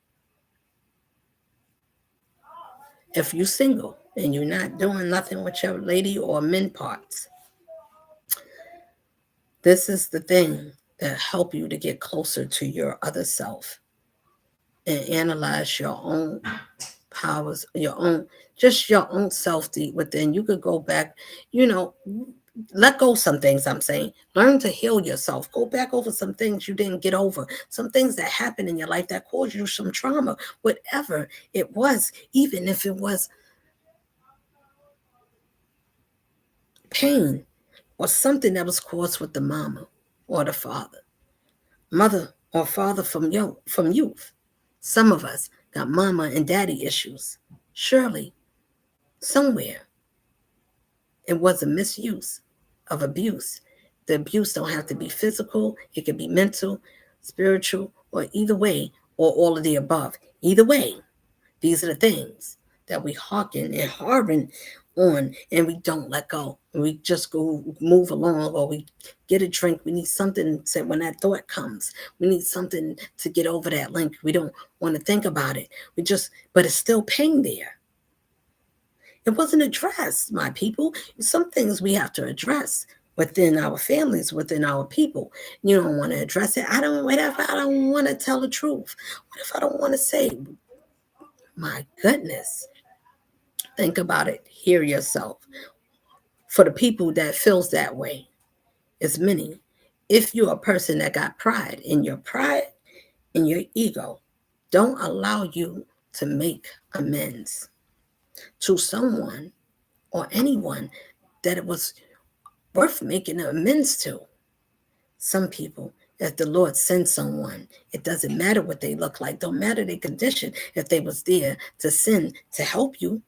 if you single and you're not doing nothing with your lady or men parts, this is the thing that help you to get closer to your other self and analyze your own powers, your own, just your own self deep within. You could go back, you know, let go some things. I'm saying, learn to heal yourself. Go back over some things you didn't get over, some things that happened in your life that caused you some trauma, whatever it was, even if it was pain or something that was caused with the mama or the father, mother or father from youth. Some of us got mama and daddy issues. Surely, somewhere, it was a misuse of abuse. The abuse don't have to be physical. It can be mental, spiritual, or either way, or all of the above. Either way, these are the things that we hearken and harden on, and we don't let go. We just go move along, or we get a drink. We need something to, when that thought comes, we need something to get over that link. We don't want to think about it. But it's still pain there. It wasn't addressed, my people. Some things we have to address within our families, within our people. You don't want to address it. What if I don't want to tell the truth? What if I don't want to say, my goodness? Think about it. Hear yourself. For the people that feels that way, it's many. If you're a person that got pride, and your pride and your ego don't allow you to make amends to someone or anyone that it was worth making amends to, Some people, if the Lord sends someone, it doesn't matter what they look like, don't matter their condition. If they was there to send to help you,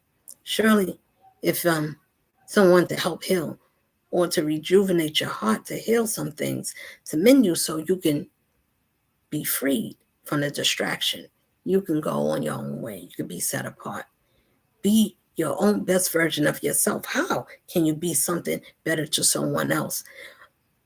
surely, if someone to help heal or to rejuvenate your heart, to heal some things, to mend you so you can be freed from the distraction. You can go on your own way. You can be set apart. Be your own best version of yourself. How can you be something better to someone else?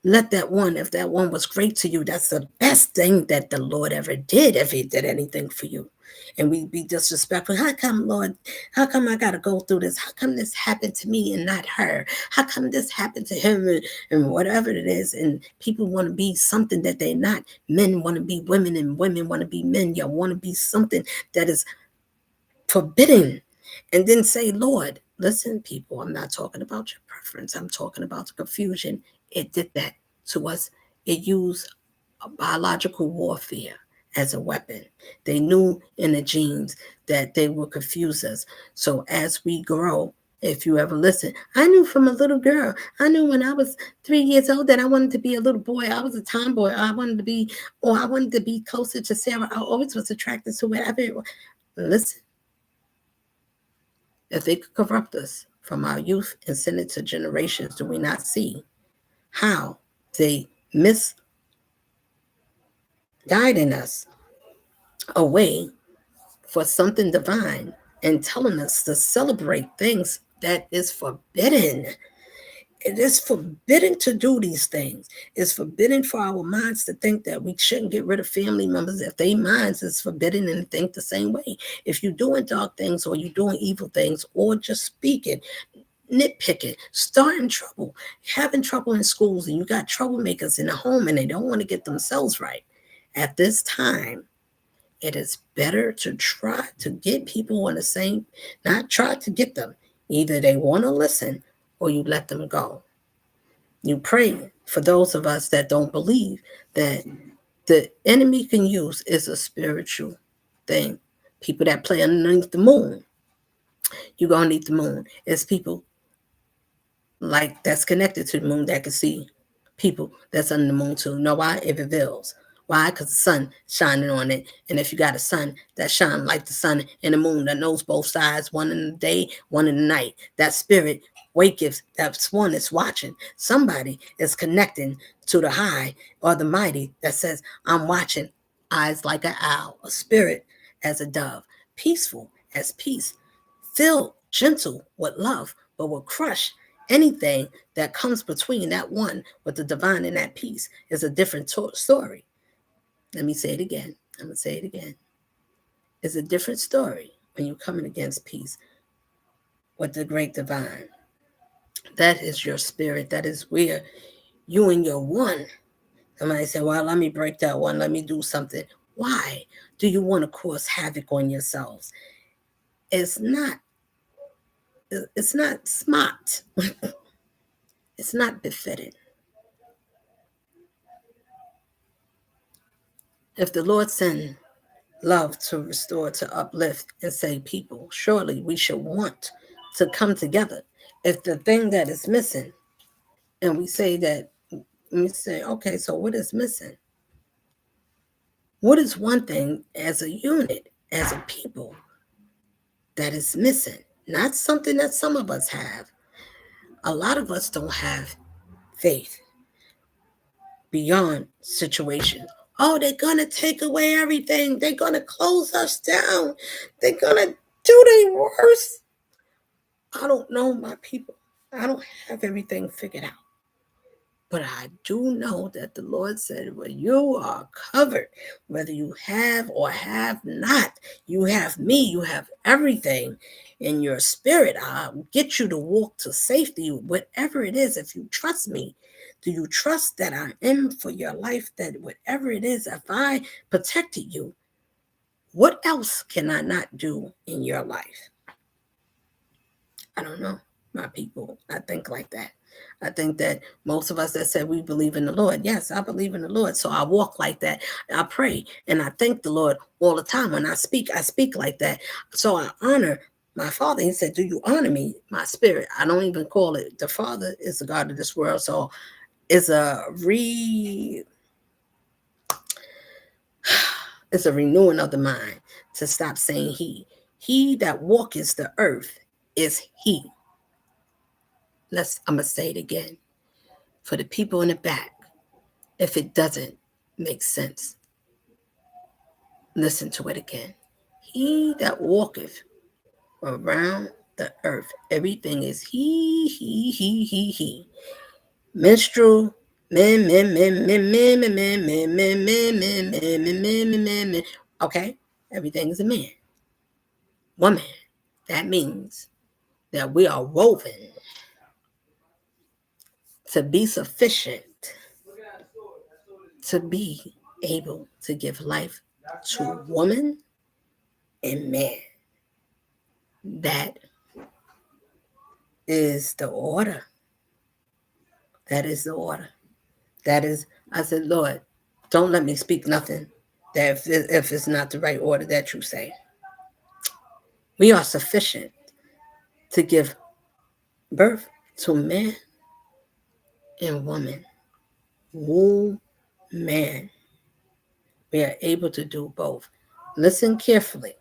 Let that one, if that one was great to you, that's the best thing that the Lord ever did, if he did anything for you. And we be disrespectful. How come, Lord? How come I got to go through this? How come this happened to me and not her? How come this happened to him and whatever it is? And people want to be something that they're not. Men want to be women and women want to be men. You want to be something that is forbidden. And then say, Lord, listen, people, I'm not talking about your preference. I'm talking about the confusion. It did that to us. It used biological warfare as a weapon. They knew in the genes that they would confuse us. So as we grow, if you ever listen, I knew from a little girl. I knew when I was 3 years old that I wanted to be a little boy. I was a tomboy. I wanted to be, or I wanted to be closer to Sarah. I always was attracted to whatever it was. Listen, if they could corrupt us from our youth and send it to generations, do we not see how they misguiding us away for something divine and telling us to celebrate things that is forbidden? It is forbidden to do these things. It's forbidden for our minds to think that we shouldn't get rid of family members if their minds is forbidden and think the same way. If you're doing dark things or you're doing evil things or just speaking, nitpicking, starting trouble, having trouble in schools, and you got troublemakers in the home and they don't want to get themselves right. At this time, it is better to try to get people on the same, not try to get them. Either they want to listen or you let them go. You pray for those of us that don't believe that the enemy can use is a spiritual thing. People that play underneath the moon, you're going to need the moon. It's people like that's connected to the moon that can see people that's under the moon too. Know why? It reveals. Why? Because the sun shining on it. And if you got a sun that shine like the sun and the moon that knows both sides, one in the day, one in the night, that spirit waketh, that's one that's watching. Somebody is connecting to the high or the mighty that says, I'm watching. Eyes like an owl, a spirit as a dove, peaceful as peace, filled gentle with love, but will crush anything that comes between that one with the divine and that peace. Is a different story. Let me say it again. I'm going to say it again. It's a different story when you're coming against peace with the great divine. That is your spirit. That is where you and your one. Somebody said, well, let me break that one. Let me do something. Why do you want to cause havoc on yourselves? It's not smart. It's not befitting. If the Lord send love to restore, to uplift, and save people, surely we should want to come together. If the thing that is missing, and we say that, we say, okay, so what is missing? What is one thing as a unit, as a people, that is missing? Not something that some of us have. A lot of us don't have faith beyond situations. Oh, they're going to take away everything. They're going to close us down. They're going to do their worst. I don't know, my people. I don't have everything figured out. But I do know that the Lord said, well, you are covered, whether you have or have not. You have me. You have everything in your spirit. I'll get you to walk to safety, whatever it is, if you trust me. Do you trust that I am for your life, that whatever it is, if I protected you, what else can I not do in your life? I don't know, my people. I think like that. I think that most of us that said we believe in the Lord, yes, I believe in the Lord. So I walk like that. I pray and I thank the Lord all the time. When I speak like that. So I honor my Father. He said, do you honor me? My spirit. I don't even call it. The Father is the God of this world. So is it's a renewing of the mind to stop saying he. He that walketh the earth is he. I'm gonna say it again for the people in the back. If it doesn't make sense, listen to it again. He that walketh around the earth, everything is he. Menstrual, men. Okay, everything is a man, woman. That means that we are woven to be sufficient to be able to give life to woman and man. That is the order. That is the order. That is, I said, Lord, don't let me speak nothing that if it's not the right order that you say. We are sufficient to give birth to man and woman. Man. We are able to do both. Listen carefully.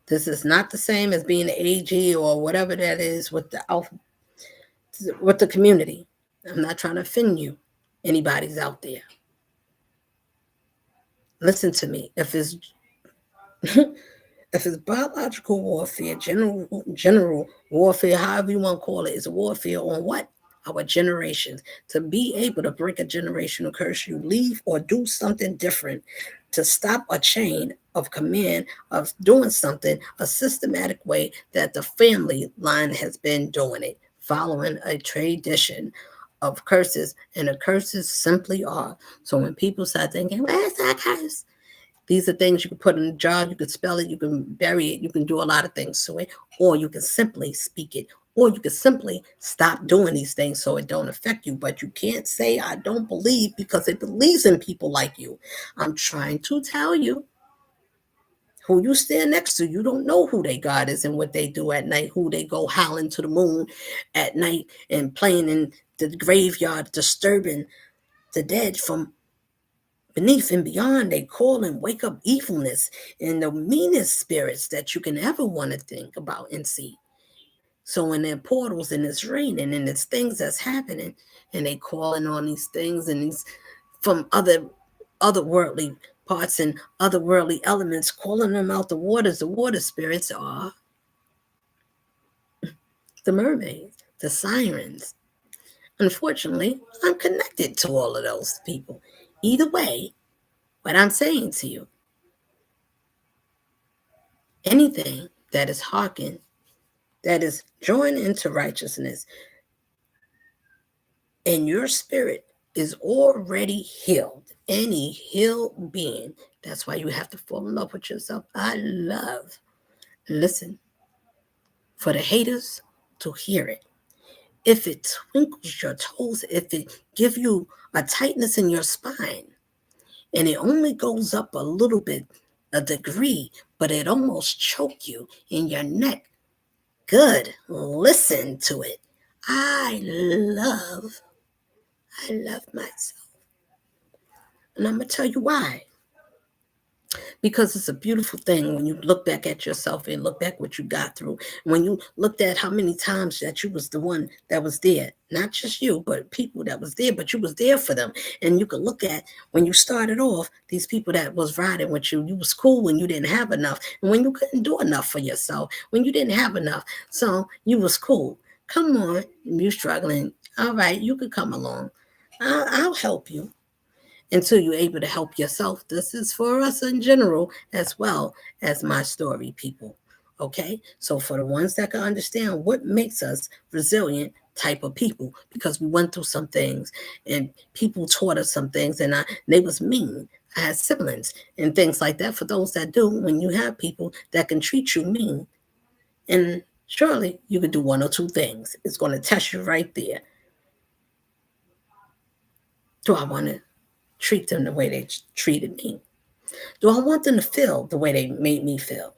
This is not the same as being an AG or whatever that is with the community. I'm not trying to offend you. Anybody's out there. Listen to me. If it's if it's biological warfare, general warfare, however you want to call it, is warfare on what? Our generations. To be able to break a generational curse, you leave or do something different to stop a chain of command of doing something a systematic way that the family line has been doing it, following a tradition of curses, and the curses simply are. So when people start thinking, where's that curse? These are things you can put in a jar, you can spell it, you can bury it, you can do a lot of things to it, or you can simply speak it, or you can simply stop doing these things so it don't affect you. But you can't say, I don't believe, because it believes in people like you. I'm trying to tell you who you stand next to. You don't know who their God is and what they do at night, who they go howling to the moon at night and playing in the graveyard, disturbing the dead from beneath and beyond. They call and wake up evilness and the meanest spirits that you can ever want to think about and see. So when there are portals and it's raining and it's things that's happening and they calling on these things and these from otherworldly parts and otherworldly elements, calling them out the waters, the water spirits are the mermaids, the sirens. Unfortunately, I'm connected to all of those people. Either way, what I'm saying to you, anything that is hearkened, that is joined into righteousness, and your spirit is already healed, any healed being. That's why you have to fall in love with yourself. Listen, for the haters to hear it. If it twinkles your toes, if it gives you a tightness in your spine, and it only goes up a little bit, a degree, but it almost choke you in your neck, good. Listen to it. I love myself. And I'm going to tell you why. Because it's a beautiful thing when you look back at yourself and look back what you got through. When you looked at how many times that you was the one that was there, not just you, but people that was there, but you was there for them. And you could look at when you started off, these people that was riding with you, you was cool when you didn't have enough. And when you couldn't do enough for yourself, when you didn't have enough. So you was cool. Come on, you struggling. All right, you could come along. I'll help you until you're able to help yourself. This is for us in general as well as my story, people. Okay? So for the ones that can understand what makes us resilient type of people, because we went through some things and people taught us some things and they was mean. I had siblings and things like that. For those that do, when you have people that can treat you mean, and surely you can do one or two things. It's going to test you right there. Do I want to treat them the way they treated me? Do I want them to feel the way they made me feel?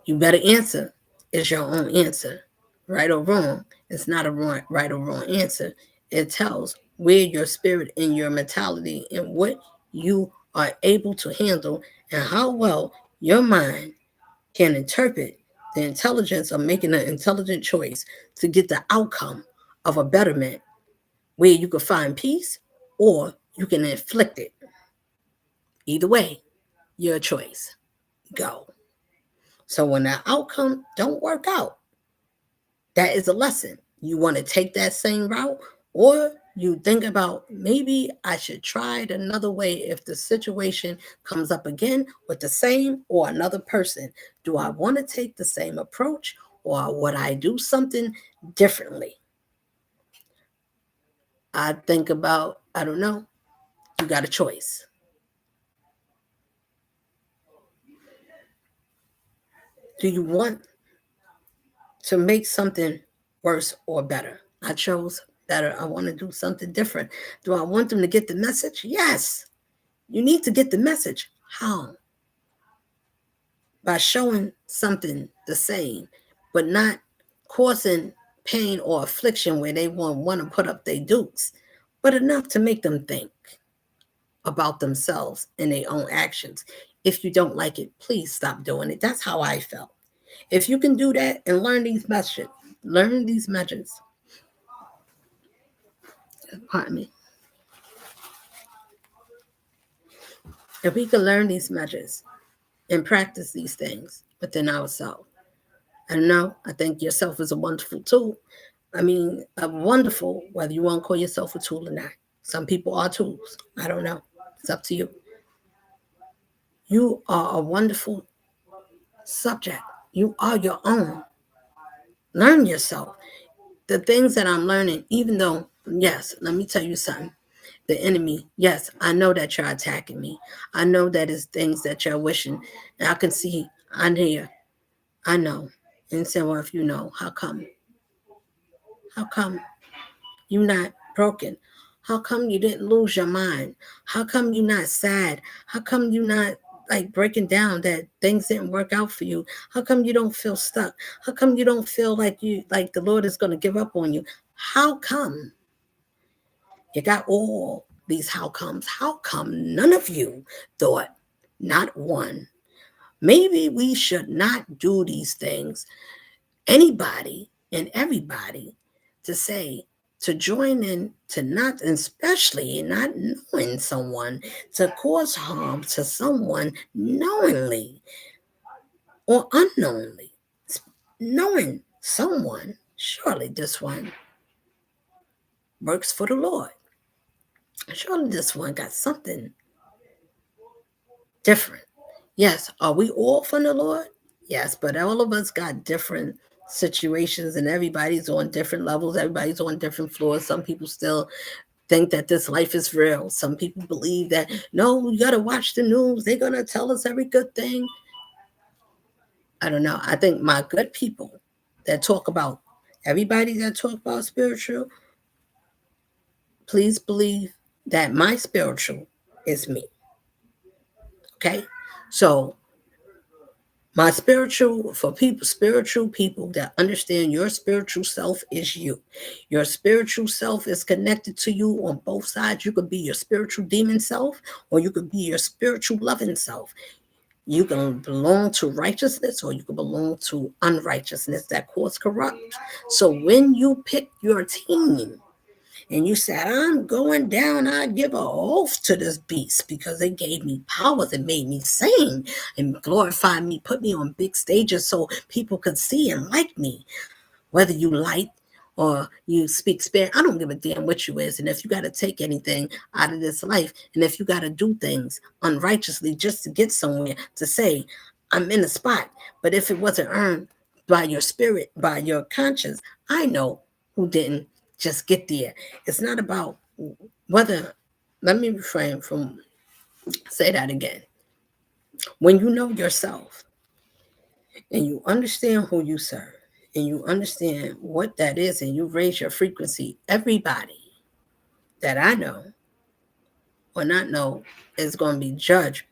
You better answer is your own answer. Right or wrong, it's not a right or wrong answer. It tells where your spirit and your mentality and what you are able to handle and how well your mind can interpret the intelligence of making an intelligent choice to get the outcome of a betterment where you can find peace or you can inflict it. Either way, your choice. Go. So when the outcome don't work out, that is a lesson. You want to take that same route, or you think about maybe I should try it another way if the situation comes up again with the same or another person. Do I want to take the same approach, or would I do something differently? I think about, I don't know, you got a choice. Do you want to make something worse or better? I chose better. I want to do something different. Do I want them to get the message? Yes. You need to get the message. How? By showing something the same, but not causing pain or affliction where they want to put up their dukes, but enough to make them think about themselves and their own actions. If you don't like it, please stop doing it. That's how I felt. If you can do that and learn these measures. Pardon me. If we can learn these measures and practice these things within ourselves, I don't know. I think yourself is a wonderful tool. I mean, a wonderful, whether you want to call yourself a tool or not. Some people are tools. I don't know. It's up to you. You are a wonderful subject. You are your own. Learn yourself. The things that I'm learning, even though, yes, let me tell you something. The enemy, yes, I know that you're attacking me. I know that it's things that you're wishing. And I can see, I'm here. I know. And say, well, if you know, how come? How come you not broken? How come you didn't lose your mind? How come you not sad? How come you not like breaking down that things didn't work out for you? How come you don't feel stuck? How come you don't feel like the Lord is going to give up on you? How come you got all these how comes? How come none of you thought, not one, maybe we should not do these things? Anybody and everybody to say, to join in, to not, especially not knowing someone, to cause harm to someone knowingly or unknowingly. Knowing someone, surely this one works for the Lord. Surely this one got something different. Yes, are we all from the Lord? Yes, but all of us got different situations and everybody's on different levels, everybody's on different floors. Some people still think that this life is real. Some people believe that no, we gotta watch the news, they're gonna tell us every good thing. I don't know. I think my good people that talk about everybody that talk about spiritual, please believe that my spiritual is me. Okay? So my spiritual people that understand your spiritual self is you. Your spiritual self is connected to you on both sides. You could be your spiritual demon self, or you could be your spiritual loving self. You can belong to righteousness, or you can belong to unrighteousness that cause corrupt. So when you pick your team, and you said, I'm going down, I give a oath to this beast because it gave me power that made me sing and glorified me, put me on big stages so people could see and like me. Whether you like or you speak spirit, I don't give a damn what you is. And if you got to take anything out of this life, and if you got to do things unrighteously just to get somewhere, to say, I'm in a spot, but if it wasn't earned by your spirit, by your conscience, I know who didn't just get there. It's not about whether, let me refrain from, say that again. When you know yourself and you understand who you serve and you understand what that is and you raise your frequency, everybody that I know or not know is going to be judged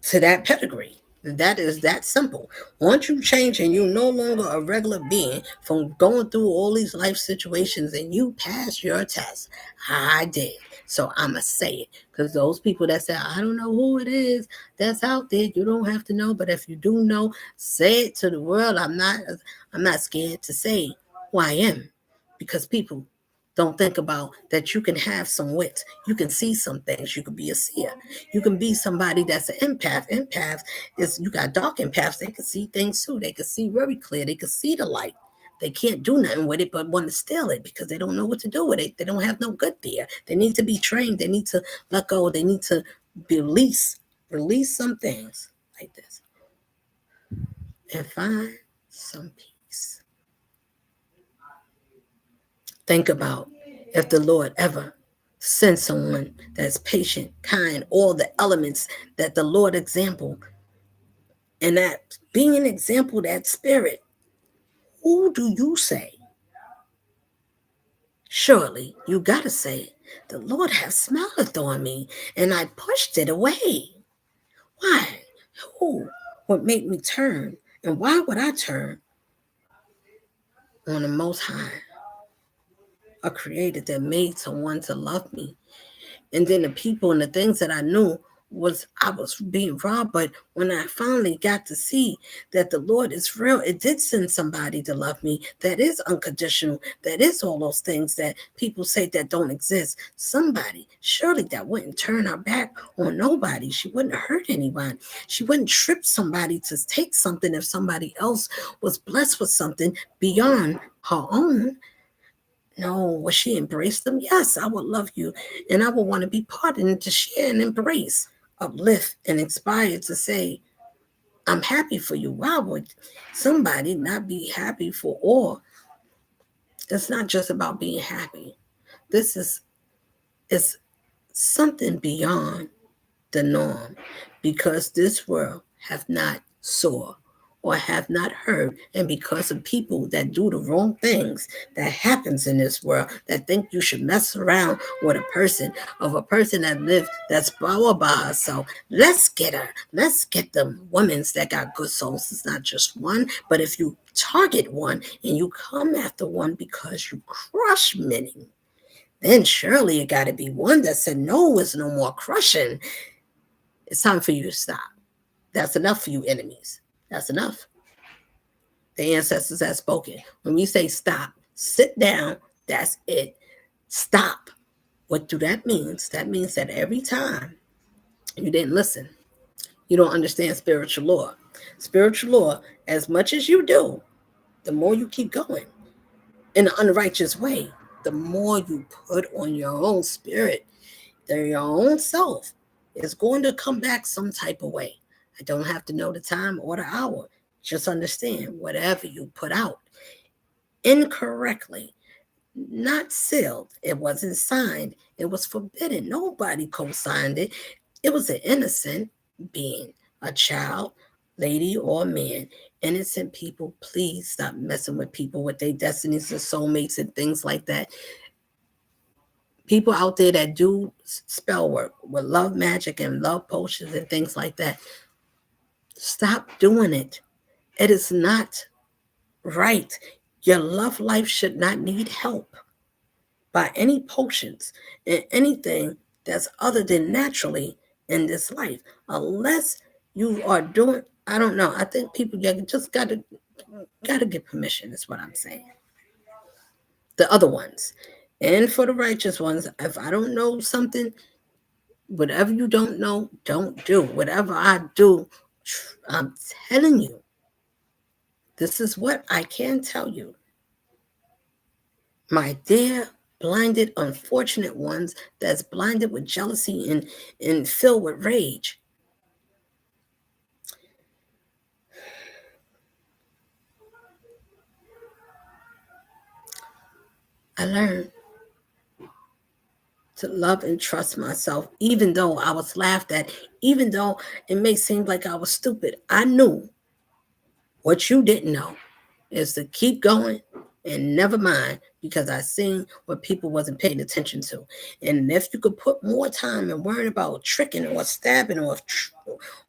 to that pedigree. That is that simple. Once you change and you're no longer a regular being from going through all these life situations and you pass your test, I did. So I'ma say it. Because those people that say, I don't know who it is that's out there, you don't have to know. But if you do know, say it to the world. I'm not scared to say who I am. Because people don't think about that you can have some wit. You can see some things. You can be a seer. You can be somebody that's an empath. Empath is, you got dark empaths. They can see things too. They can see very clear. They can see the light. They can't do nothing with it but want to steal it because they don't know what to do with it. They don't have no good there. They need to be trained. They need to let go. They need to release some things like this and find some peace. Think about if the Lord ever sent someone that's patient, kind, all the elements that the Lord example, and that being an example, that spirit, who do you say? Surely you gotta say, the Lord has smiled on me, and I pushed it away. Why? Who would make me turn? And why would I turn on the Most High, a creator that made someone to love me? And then the people and the things that I knew was I was being robbed. But when I finally got to see that the Lord is real, it did send somebody to love me that is unconditional, that is all those things that people say that don't exist. Somebody, surely, that wouldn't turn her back on nobody. She wouldn't hurt anyone. She wouldn't trip somebody to take something if somebody else was blessed with something beyond her own. No, will she embrace them? Yes, I would love you. And I would want to be part and to share and embrace, uplift, and inspire to say, I'm happy for you. Why would somebody not be happy for all? It's not just about being happy. This is it's something beyond the norm because this world have not saw or have not heard, and because of people that do the wrong things that happens in this world, that think you should mess around with a person that live that's power by herself. Let's get her. Let's get them women that got good souls. It's not just one, but if you target one and you come after one because you crush many, then surely it got to be one that said no, is no more crushing. It's time for you to stop. That's enough for you enemies. That's enough. The ancestors have spoken. When we say stop, sit down, that's it. Stop. What do that means? That means that every time you didn't listen, you don't understand spiritual law. Spiritual law, as much as you do, the more you keep going in an unrighteous way, the more you put on your own spirit, your own self is going to come back some type of way. I don't have to know the time or the hour. Just understand whatever you put out incorrectly, not sealed, it wasn't signed, it was forbidden. Nobody co signed it. It was an innocent being, a child, lady, or man. Innocent people, please stop messing with people with their destinies and soulmates and things like that. People out there that do spell work with love magic and love potions and things like that, stop doing it. It is not right. Your love life should not need help by any potions and anything that's other than naturally in this life. Unless you are doing, I don't know. I think people just gotta get permission, is what I'm saying. The other ones. And for the righteous ones, if I don't know something, whatever you don't know, don't do. Whatever I do, I'm telling you, this is what I can tell you. My dear blinded, unfortunate ones that's blinded with jealousy and filled with rage. I learned to love and trust myself, even though I was laughed at, even though it may seem like I was stupid. I knew what you didn't know is to keep going And never mind, because I seen what people wasn't paying attention to. And if you could put more time and worrying about tricking or stabbing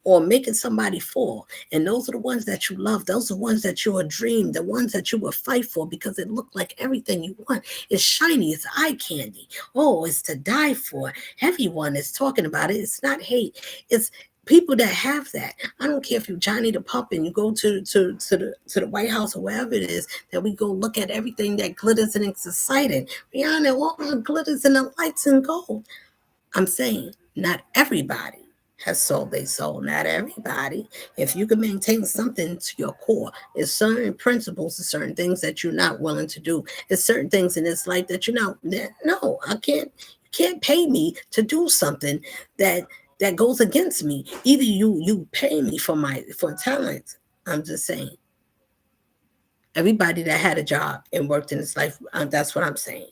or making somebody fall, and those are the ones that you love, those are the ones that you would dream, the ones that you would fight for because it looked like everything you want. It's shiny, it's eye candy. Oh, it's to die for. Everyone is talking about it. It's not hate. It's people that have that. I don't care if you Johnny the Pup and you go to the White House or wherever it is that we go look at everything that glitters and it's exciting. Beyond it, all the glitters and the lights and gold. I'm saying not everybody has sold their soul. Not everybody. If you can maintain something to your core, it's certain principles, it's certain things that you're not willing to do. It's certain things in this life that you're not. No, I can't. You can't pay me to do something that goes against me. Either you pay me for talent. I'm just saying. Everybody that had a job and worked in this life, that's what I'm saying.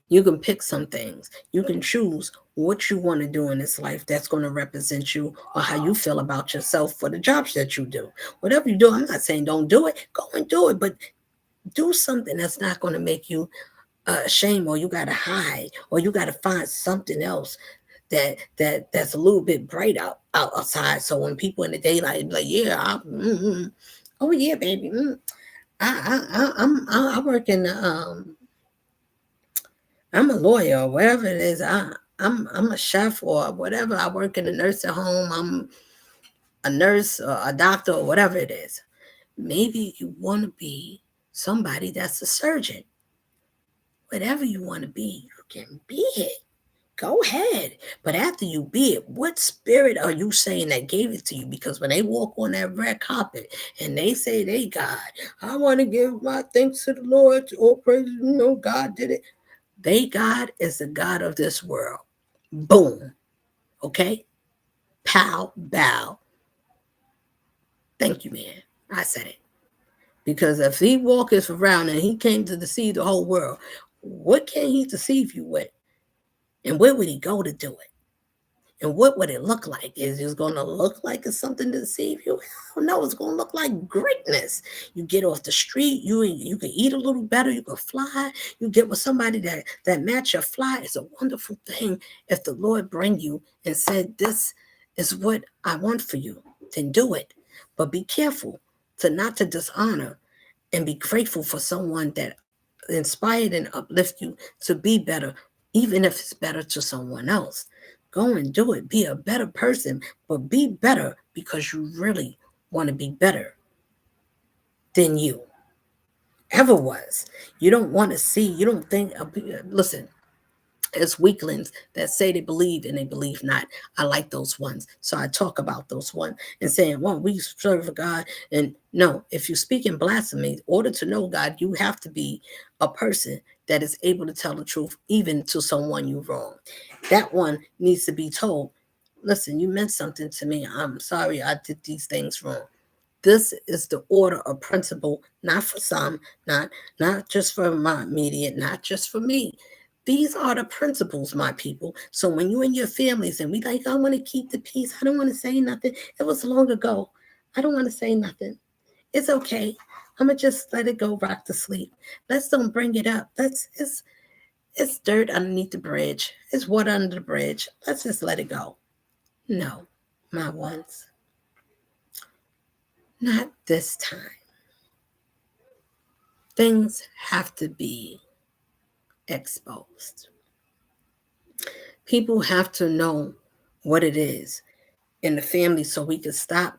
You can pick some things. You can choose what you want to do in this life that's going to represent you or how you feel about yourself for the jobs that you do. Whatever you do, I'm not saying don't do it. Go and do it, but do something that's not going to make you ashamed or you got to hide or you got to find something else that's a little bit bright outside. So when people in the daylight be like, yeah, oh yeah, baby, I work in I'm a lawyer or whatever it is. I'm a chef or whatever. I work in a nursing home. I'm a nurse or a doctor or whatever it is. Maybe you want to be somebody that's a surgeon. Whatever you want to be, you can be it. Go ahead. But after you be it, what spirit are you saying that gave it to you? Because when they walk on that red carpet and they say they God, I want to give my thanks to the Lord. Oh, praise, God did it. They God is the God of this world. Boom. Okay? Pow, bow. Thank you, man. I said it. Because if he walketh around and he came to deceive the whole world, what can he deceive you with? And where would he go to do it? And what would it look like? Is it going to look like it's something to deceive you? Hell no, it's going to look like greatness. You get off the street, you can eat a little better, you can fly, you get with somebody that match your fly. It's a wonderful thing if the Lord bring you and said, this is what I want for you, then do it. But be careful not to dishonor and be grateful for someone that inspired and uplift you to be better, even if it's better to someone else. Go and do it. Be a better person, but be better because you really want to be better than you ever was. You don't want to see, you don't think, listen, as weaklings that say they believe and they believe not. I like those ones. So I talk about those ones and saying, well, we serve a God. And no, if you speak in blasphemy, in order to know God, you have to be a person that is able to tell the truth, even to someone you wrong. That one needs to be told, listen, you meant something to me. I'm sorry I did these things wrong. This is the order of principle, not for some, not just for my immediate, not just for me. These are the principles, my people. So when you and your families and we like, I want to keep the peace. I don't want to say nothing. It was long ago. I don't want to say nothing. It's okay. I'm gonna just let it go, rock to sleep. Let's don't bring it up. It's dirt underneath the bridge. It's water under the bridge. Let's just let it go. No, my ones. Not this time. Things have to be exposed. People have to know what it is in the family so we can stop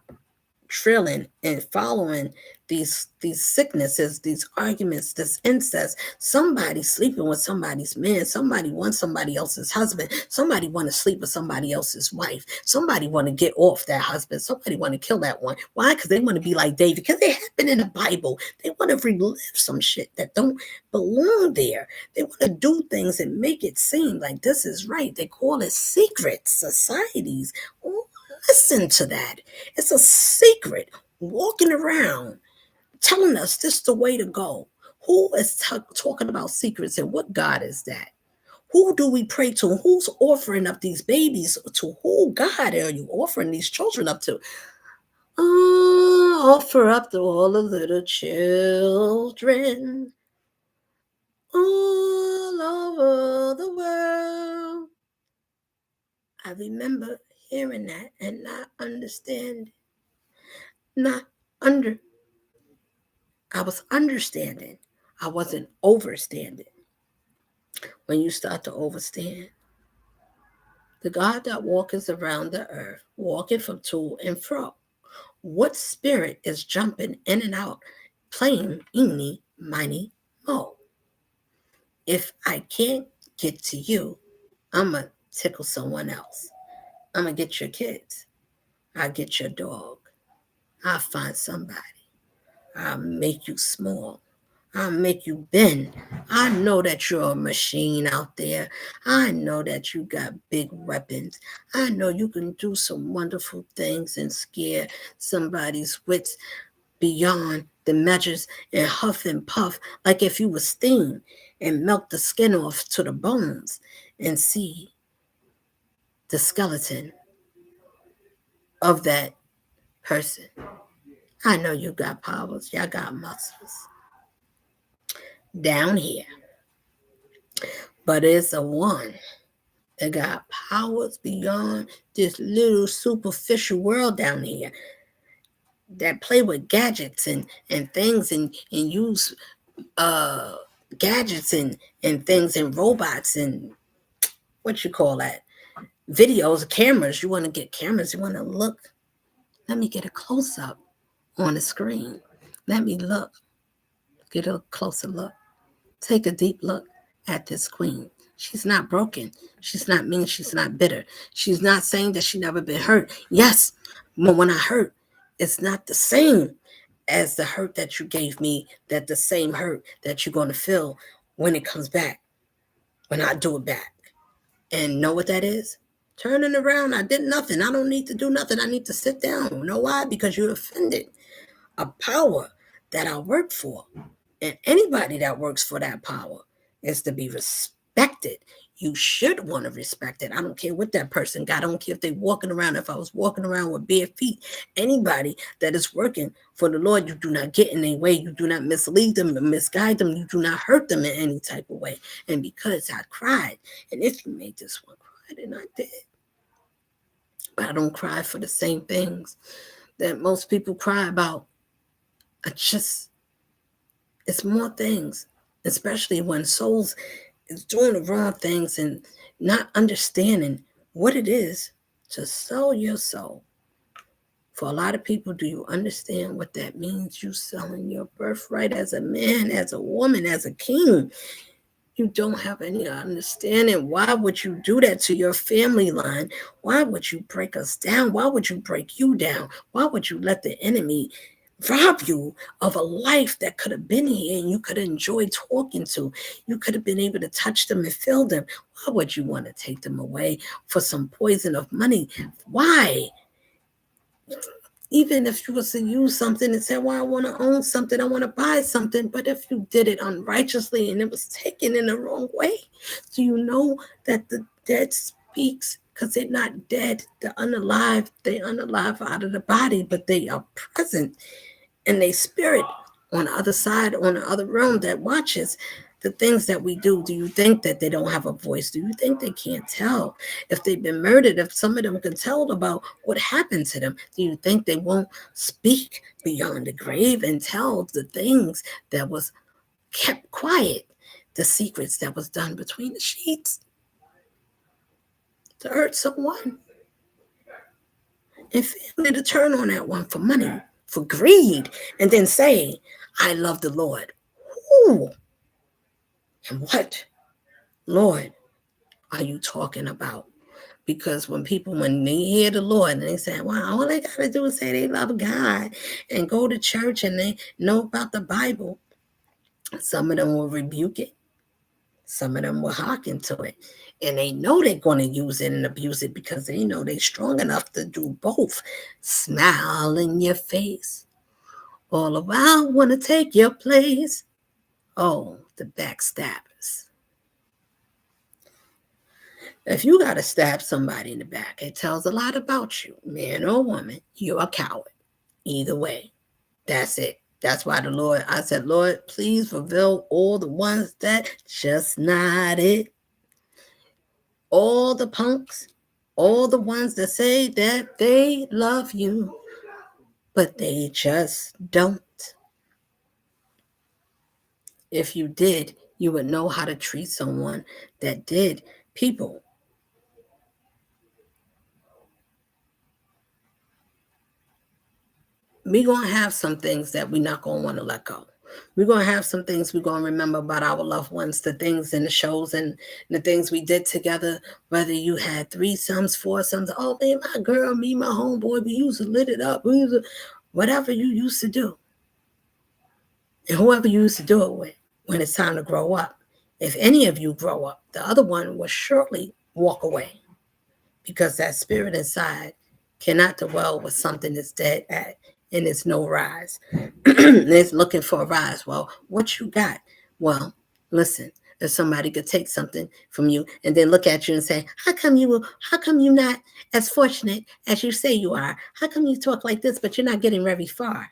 drilling and following these sicknesses, these arguments, this incest. Somebody sleeping with somebody's man. Somebody wants somebody else's husband. Somebody want to sleep with somebody else's wife. Somebody want to get off that husband. Somebody want to kill that one. Why? Because they want to be like David. Because they happen in the Bible. They want to relive some shit that don't belong there. They want to do things and make it seem like this is right. They call it secret societies. Oh, listen to that. It's a secret walking around telling us this is the way to go. Who is talking about secrets and what God is that? Who do we pray to? Who's offering up these babies to? Who God are you offering these children up to? offer up to all the little children all over the world. I remember hearing that and not understanding. Not under. I was understanding. I wasn't overstanding. When you start to overstand, the God that walketh around the earth, walking from to and fro. What spirit is jumping in and out, playing eeny, miny, mo? If I can't get to you, I'm going to tickle someone else. I'm going to get your kids. I'll get your dog. I'll find somebody. I'll make you small. I'll make you bend. I know that you're a machine out there. I know that you got big weapons. I know you can do some wonderful things and scare somebody's wits beyond the measures and huff and puff like if you were steam and melt the skin off to the bones and see the skeleton of that person. I know you got powers. Y'all got muscles down here. But it's a one that got powers beyond this little superficial world down here that play with gadgets and things and use gadgets and things and robots and what you call that? Videos, cameras. You want to get cameras. You want to look. Let me get a close up on the screen. Let me look. Get a closer look. Take a deep look at this queen. She's not broken. She's not mean. She's not bitter. She's not saying that she never been hurt. Yes, but when I hurt, it's not the same as the hurt that you gave me, that the same hurt that you're going to feel when it comes back, when I do it back. And know what that is? Turning around. I did nothing. I don't need to do nothing. I need to sit down. You know why? Because you're offended. A power that I work for. And anybody that works for that power is to be respected. You should want to respect it. I don't care what that person got. I don't care if they're walking around. If I was walking around with bare feet, anybody that is working for the Lord, you do not get in their way. You do not mislead them and misguide them. You do not hurt them in any type of way. And because I cried, and if you made this one cry, then I did. But I don't cry for the same things that most people cry about. It's more things, especially when souls is doing the wrong things and not understanding what it is to sell your soul. For a lot of people, do you understand what that means? You selling your birthright as a man, as a woman, as a king. You don't have any understanding. Why would you do that to your family line? Why would you break us down? Why would you break you down? Why would you let the enemy rob you of a life that could have been here and you could have enjoyed talking to? You could have been able to touch them and feel them. Why would you want to take them away for some poison of money? Why? Even if you was to use something and say, well, I want to own something, I want to buy something, but if you did it unrighteously and it was taken in the wrong way, do you know that the dead speaks? Because they're not dead, they're unalive. They're unalive out of the body, but they are present. And they spirit on the other side, on the other realm that watches the things that we do. Do you think that they don't have a voice? Do you think they can't tell if they've been murdered? If some of them can tell about what happened to them, do you think they won't speak beyond the grave and tell the things that was kept quiet, the secrets that was done between the sheets to hurt someone? And family to turn on that one for money, for greed, and then say, I love the Lord. Ooh. And what, Lord, are you talking about? Because when they hear the Lord and they say, well, all they got to do is say they love God and go to church and they know about the Bible, some of them will rebuke it. Some of them will hearken to it. And they know they're going to use it and abuse it because they know they're strong enough to do both. Smile in your face. All around want to take your place. Oh, the backstabbers. If you got to stab somebody in the back, it tells a lot about you, man or woman. You're a coward. Either way. That's it. That's why I said, Lord, please reveal all the ones that just not it. All the punks, all the ones that say that they love you, but they just don't. If you did, you would know how to treat someone that did. People, we're going to have some things that we're not going to want to let go. We're going to have some things we're going to remember about our loved ones, the things in the shows and the things we did together, whether you had three sons, four sons. Oh, man, my girl, me, my homeboy, we used to lit it up. We used to, whatever you used to do. And whoever you used to do it with when it's time to grow up. If any of you grow up, the other one will surely walk away because that spirit inside cannot dwell with something that's dead at and it's no rise. It's looking for a rise. Well, what you got? Well, listen, if somebody could take something from you and then look at you and say, how come you not as fortunate as you say you are? How come you talk like this, but you're not getting very far?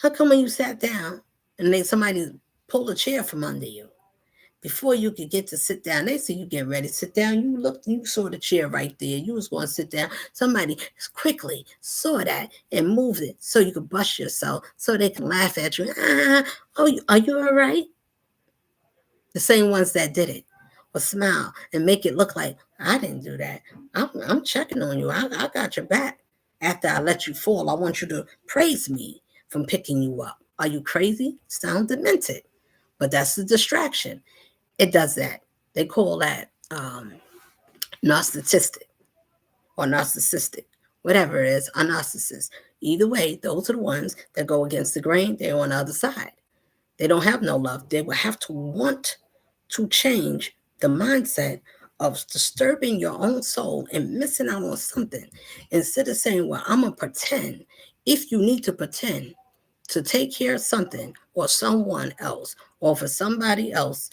How come when you sat down and then somebody pulled a chair from under you? Before you could get to sit down, they see you get ready to sit down. You looked, you saw the chair right there. You was going to sit down. Somebody quickly saw that and moved it so you could bust yourself so they can laugh at you. Oh, are you all right? The same ones that did it will smile and make it look like, I didn't do that. I'm checking on you. I got your back. After I let you fall, I want you to praise me from picking you up. Are you crazy? Sound demented. But that's the distraction. It does that. They call that narcissistic or narcissistic, whatever it is, a narcissist. Either way, those are the ones that go against the grain. They're on the other side. They don't have no love. They will have to want to change the mindset of disturbing your own soul and missing out on something. Instead of saying, well, I'm going to pretend. If you need to pretend to take care of something or someone else or for somebody else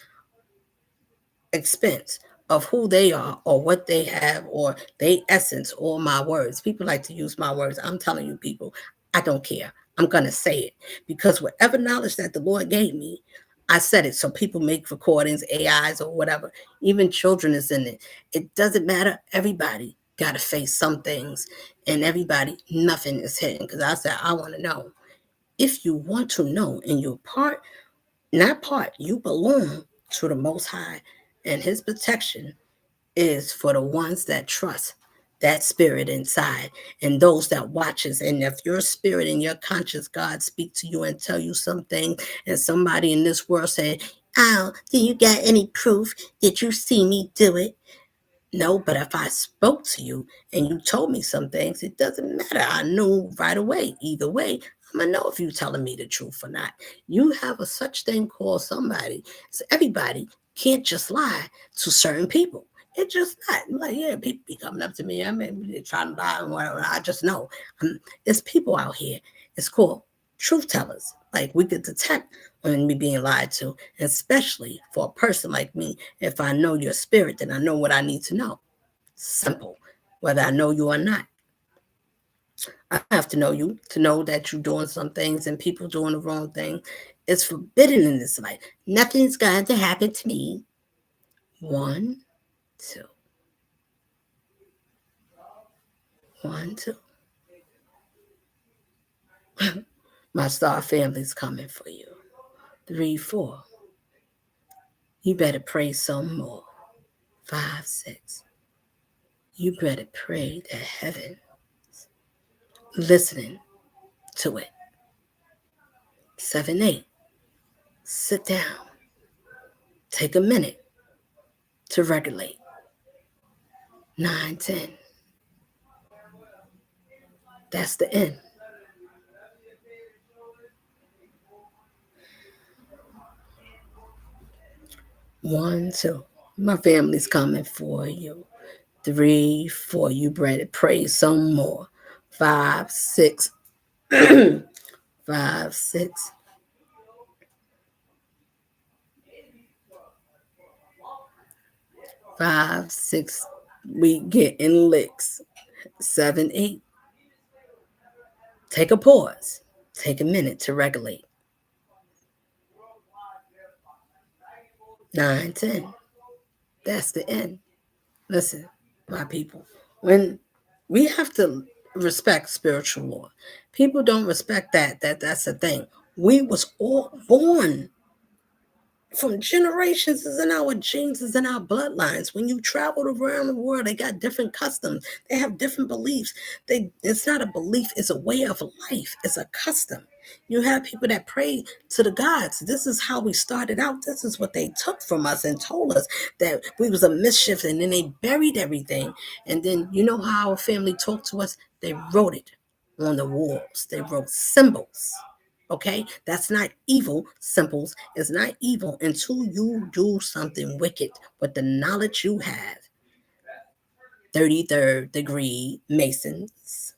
expense of who they are or what they have or they essence or my words. People like to use my words. I'm telling you, people, I don't care. I'm going to say it because whatever knowledge that the Lord gave me, I said it. So people make recordings, AIs or whatever. Even children is in it. It doesn't matter. Everybody got to face some things and everybody, nothing is hidden. Because I said, I want to know. If you want to know and you're part, not part, you belong to the Most High and his protection is for the ones that trust that spirit inside and those that watches. And if your spirit and your conscious God speak to you and tell you something and somebody in this world said, oh, do you got any proof? Did you see me do it? No, but if I spoke to you and you told me some things, it doesn't matter. I knew right away. Either way, I'm gonna know if you're telling me the truth or not. You have a such thing called somebody. So everybody can't just lie to certain people. It's just not like, yeah, people be coming up to me. I mean, they're trying to lie and whatever. I just know. It's people out here. It's called truth tellers. Like we could detect when we being lied to, especially for a person like me. If I know your spirit, then I know what I need to know. Simple. Whether I know you or not. I have to know you to know that you're doing some things and people doing the wrong thing. It's forbidden in this life. Nothing's going to happen to me. 1, 2. 1, 2. My star family's coming for you. 3, 4. You better pray some more. 5, 6. You better pray that heaven listening to it. 7, 8. Sit down. Take a minute to regulate. 9, 10. That's the end. 1, 2. My family's coming for you. 3, 4. You better pray some more. 5, 6. 5, 6. 5, 6. We getting licks. 7, 8. Take a pause. Take a minute to regulate. 9, 10. That's the end. Listen, my people, when we have to respect spiritual law, people don't respect that's the thing. We was all born from generations, is in our genes, is in our bloodlines. When you traveled around the world, they got different customs. They have different beliefs. It's not a belief, it's a way of life. It's a custom. You have people that pray to the gods. This is how we started out. This is what they took from us and told us that we was a mischief, and then they buried everything. And then you know how our family talked to us? They wrote it on the walls. They wrote symbols. Okay, that's not evil. Symbols is not evil until you do something wicked with the knowledge you have. 33rd degree Masons.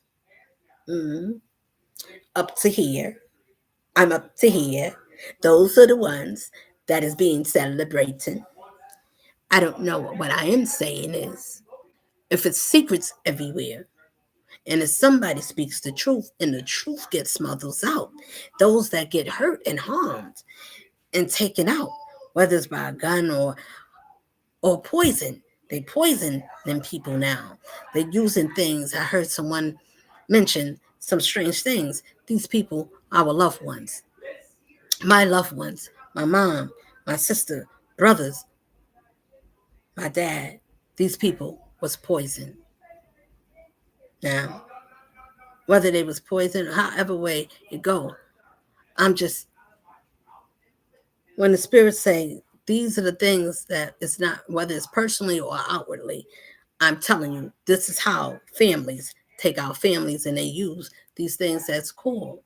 Up to here. I'm up to here. Those are the ones that is being celebrated. I don't know. What I am saying is, if it's secrets everywhere, and if somebody speaks the truth and the truth gets smuggled out, those that get hurt and harmed and taken out, whether it's by a gun or poison. They poison them people now. They're using things. I heard someone mention some strange things. These people, our loved ones, my loved ones, my mom, my sister, brothers, my dad, these people was poisoned. Now, whether they was poisoned, however way it go, I'm just, when the spirits say these are the things that it's not, whether it's personally or outwardly, I'm telling you, this is how families take out families, and they use these things that's called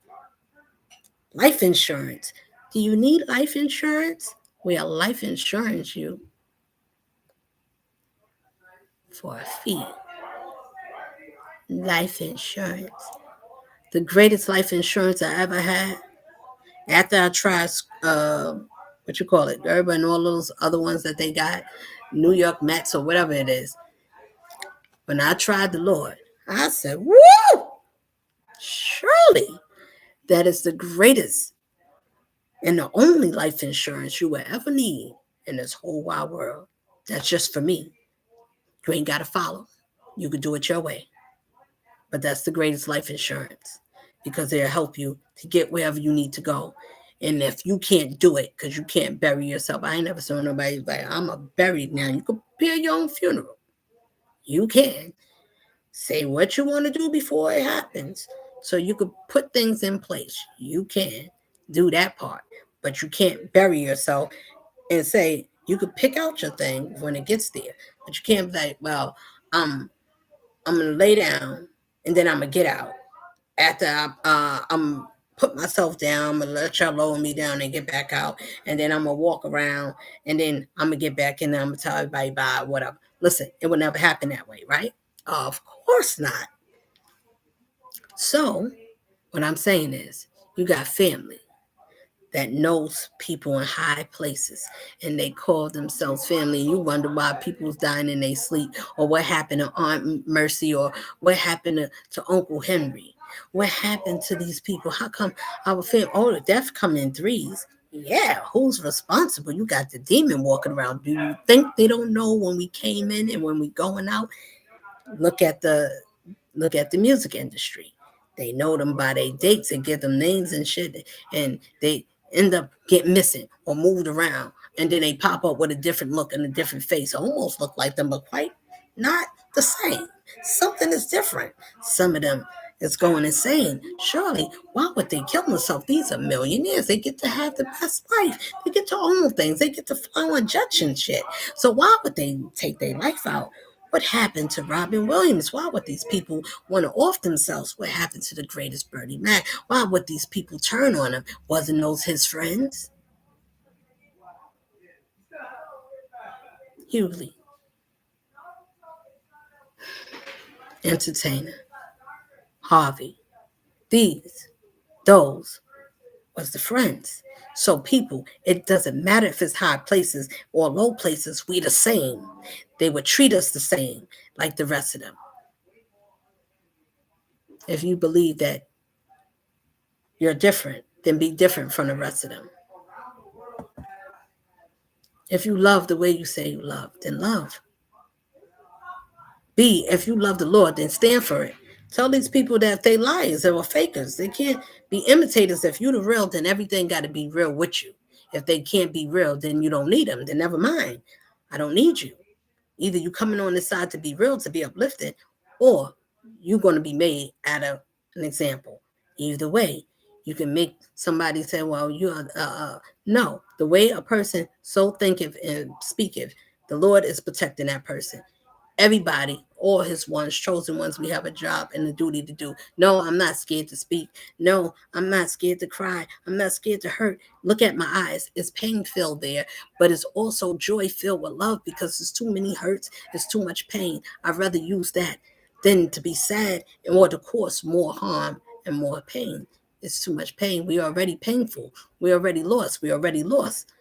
life insurance. Do you need life insurance? Well, life insurance you for a fee. Life insurance. The greatest life insurance I ever had, after I tried, what you call it, Urban and all those other ones that they got, New York Mets or whatever it is. When I tried the Lord, I said, woo! Surely that is the greatest and the only life insurance you will ever need in this whole wide world. That's just for me. You ain't got to follow. You can do it your way. But that's the greatest life insurance, because it'll help you to get wherever you need to go. And if you can't do it because you can't bury yourself, I ain't never saw nobody like, I'm a buried now. You can prepare your own funeral. You can. Say what you want to do before it happens. So you could put things in place. You can do that part. But you can't bury yourself and say you could pick out your thing when it gets there. But you can't be like, well, I'm gonna lay down and then I'm gonna get out. After I'm put myself down, I'm gonna let y'all lower me down and get back out, and then I'm gonna walk around, and then I'm gonna get back in there. I'm gonna tell everybody bye, whatever. Listen, it would never happen that way, right? Of course not. So, what I'm saying is, you got family that knows people in high places, and they call themselves family, and you wonder why people's dying in their sleep, or what happened to Aunt Mercy, or what happened to Uncle Henry. What happened to these people? How come our family, oh, the death come in threes? Yeah, who's responsible? You got the demon walking around. Do you think they don't know when we came in and when we going out? Look at the music industry. They know them by their dates and give them names and shit, and they end up getting missing or moved around, and then they pop up with a different look and a different face, almost look like them, but quite not the same. Something is different. Some of them is going insane. Surely, why would they kill themselves? These are millionaires. They get to have the best life. They get to own things. They get to fly on jets and shit. So why would they take their life out? What happened to Robin Williams? Why would these people want to off themselves? What happened to the greatest Bernie Mac? Why would these people turn on him? Wasn't those his friends? Hughley, entertainer. Harvey, these, those was the friends. So people, it doesn't matter if it's high places or low places, we the same. They would treat us the same like the rest of them. If you believe that you're different, then be different from the rest of them. If you love the way you say you love, then love. If you love the Lord, then stand for it. Tell these people that they liars or fakers. They can't be imitators. If you the real, then everything got to be real with you. If they can't be real, then you don't need them. Then never mind. I don't need you. Either you coming on this side to be real, to be uplifted, or you're going to be made out of an example. Either way, you can make somebody say, well, you're, no. The way a person so thinketh and speaketh, the Lord is protecting that person. Everybody, all his ones, chosen ones, we have a job and a duty to do. No, I'm not scared to speak. No, I'm not scared to cry. I'm not scared to hurt. Look at my eyes. It's pain filled there, but it's also joy filled with love because there's too many hurts. There's too much pain. I'd rather use that than to be sad in order to cause more harm and more pain. It's too much pain. We are already painful. We already lost. We already lost.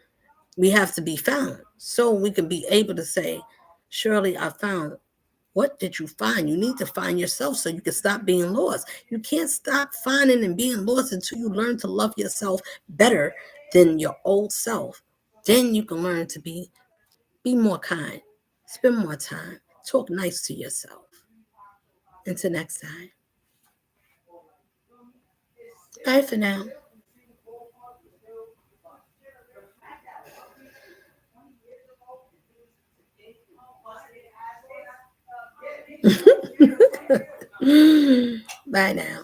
We have to be found so we can be able to say, surely I found. What did you find? You need to find yourself so you can stop being lost. You can't stop finding and being lost until you learn to love yourself better than your old self. Then you can learn to be more kind, spend more time, talk nice to yourself. Until next time. Bye for now. Bye now.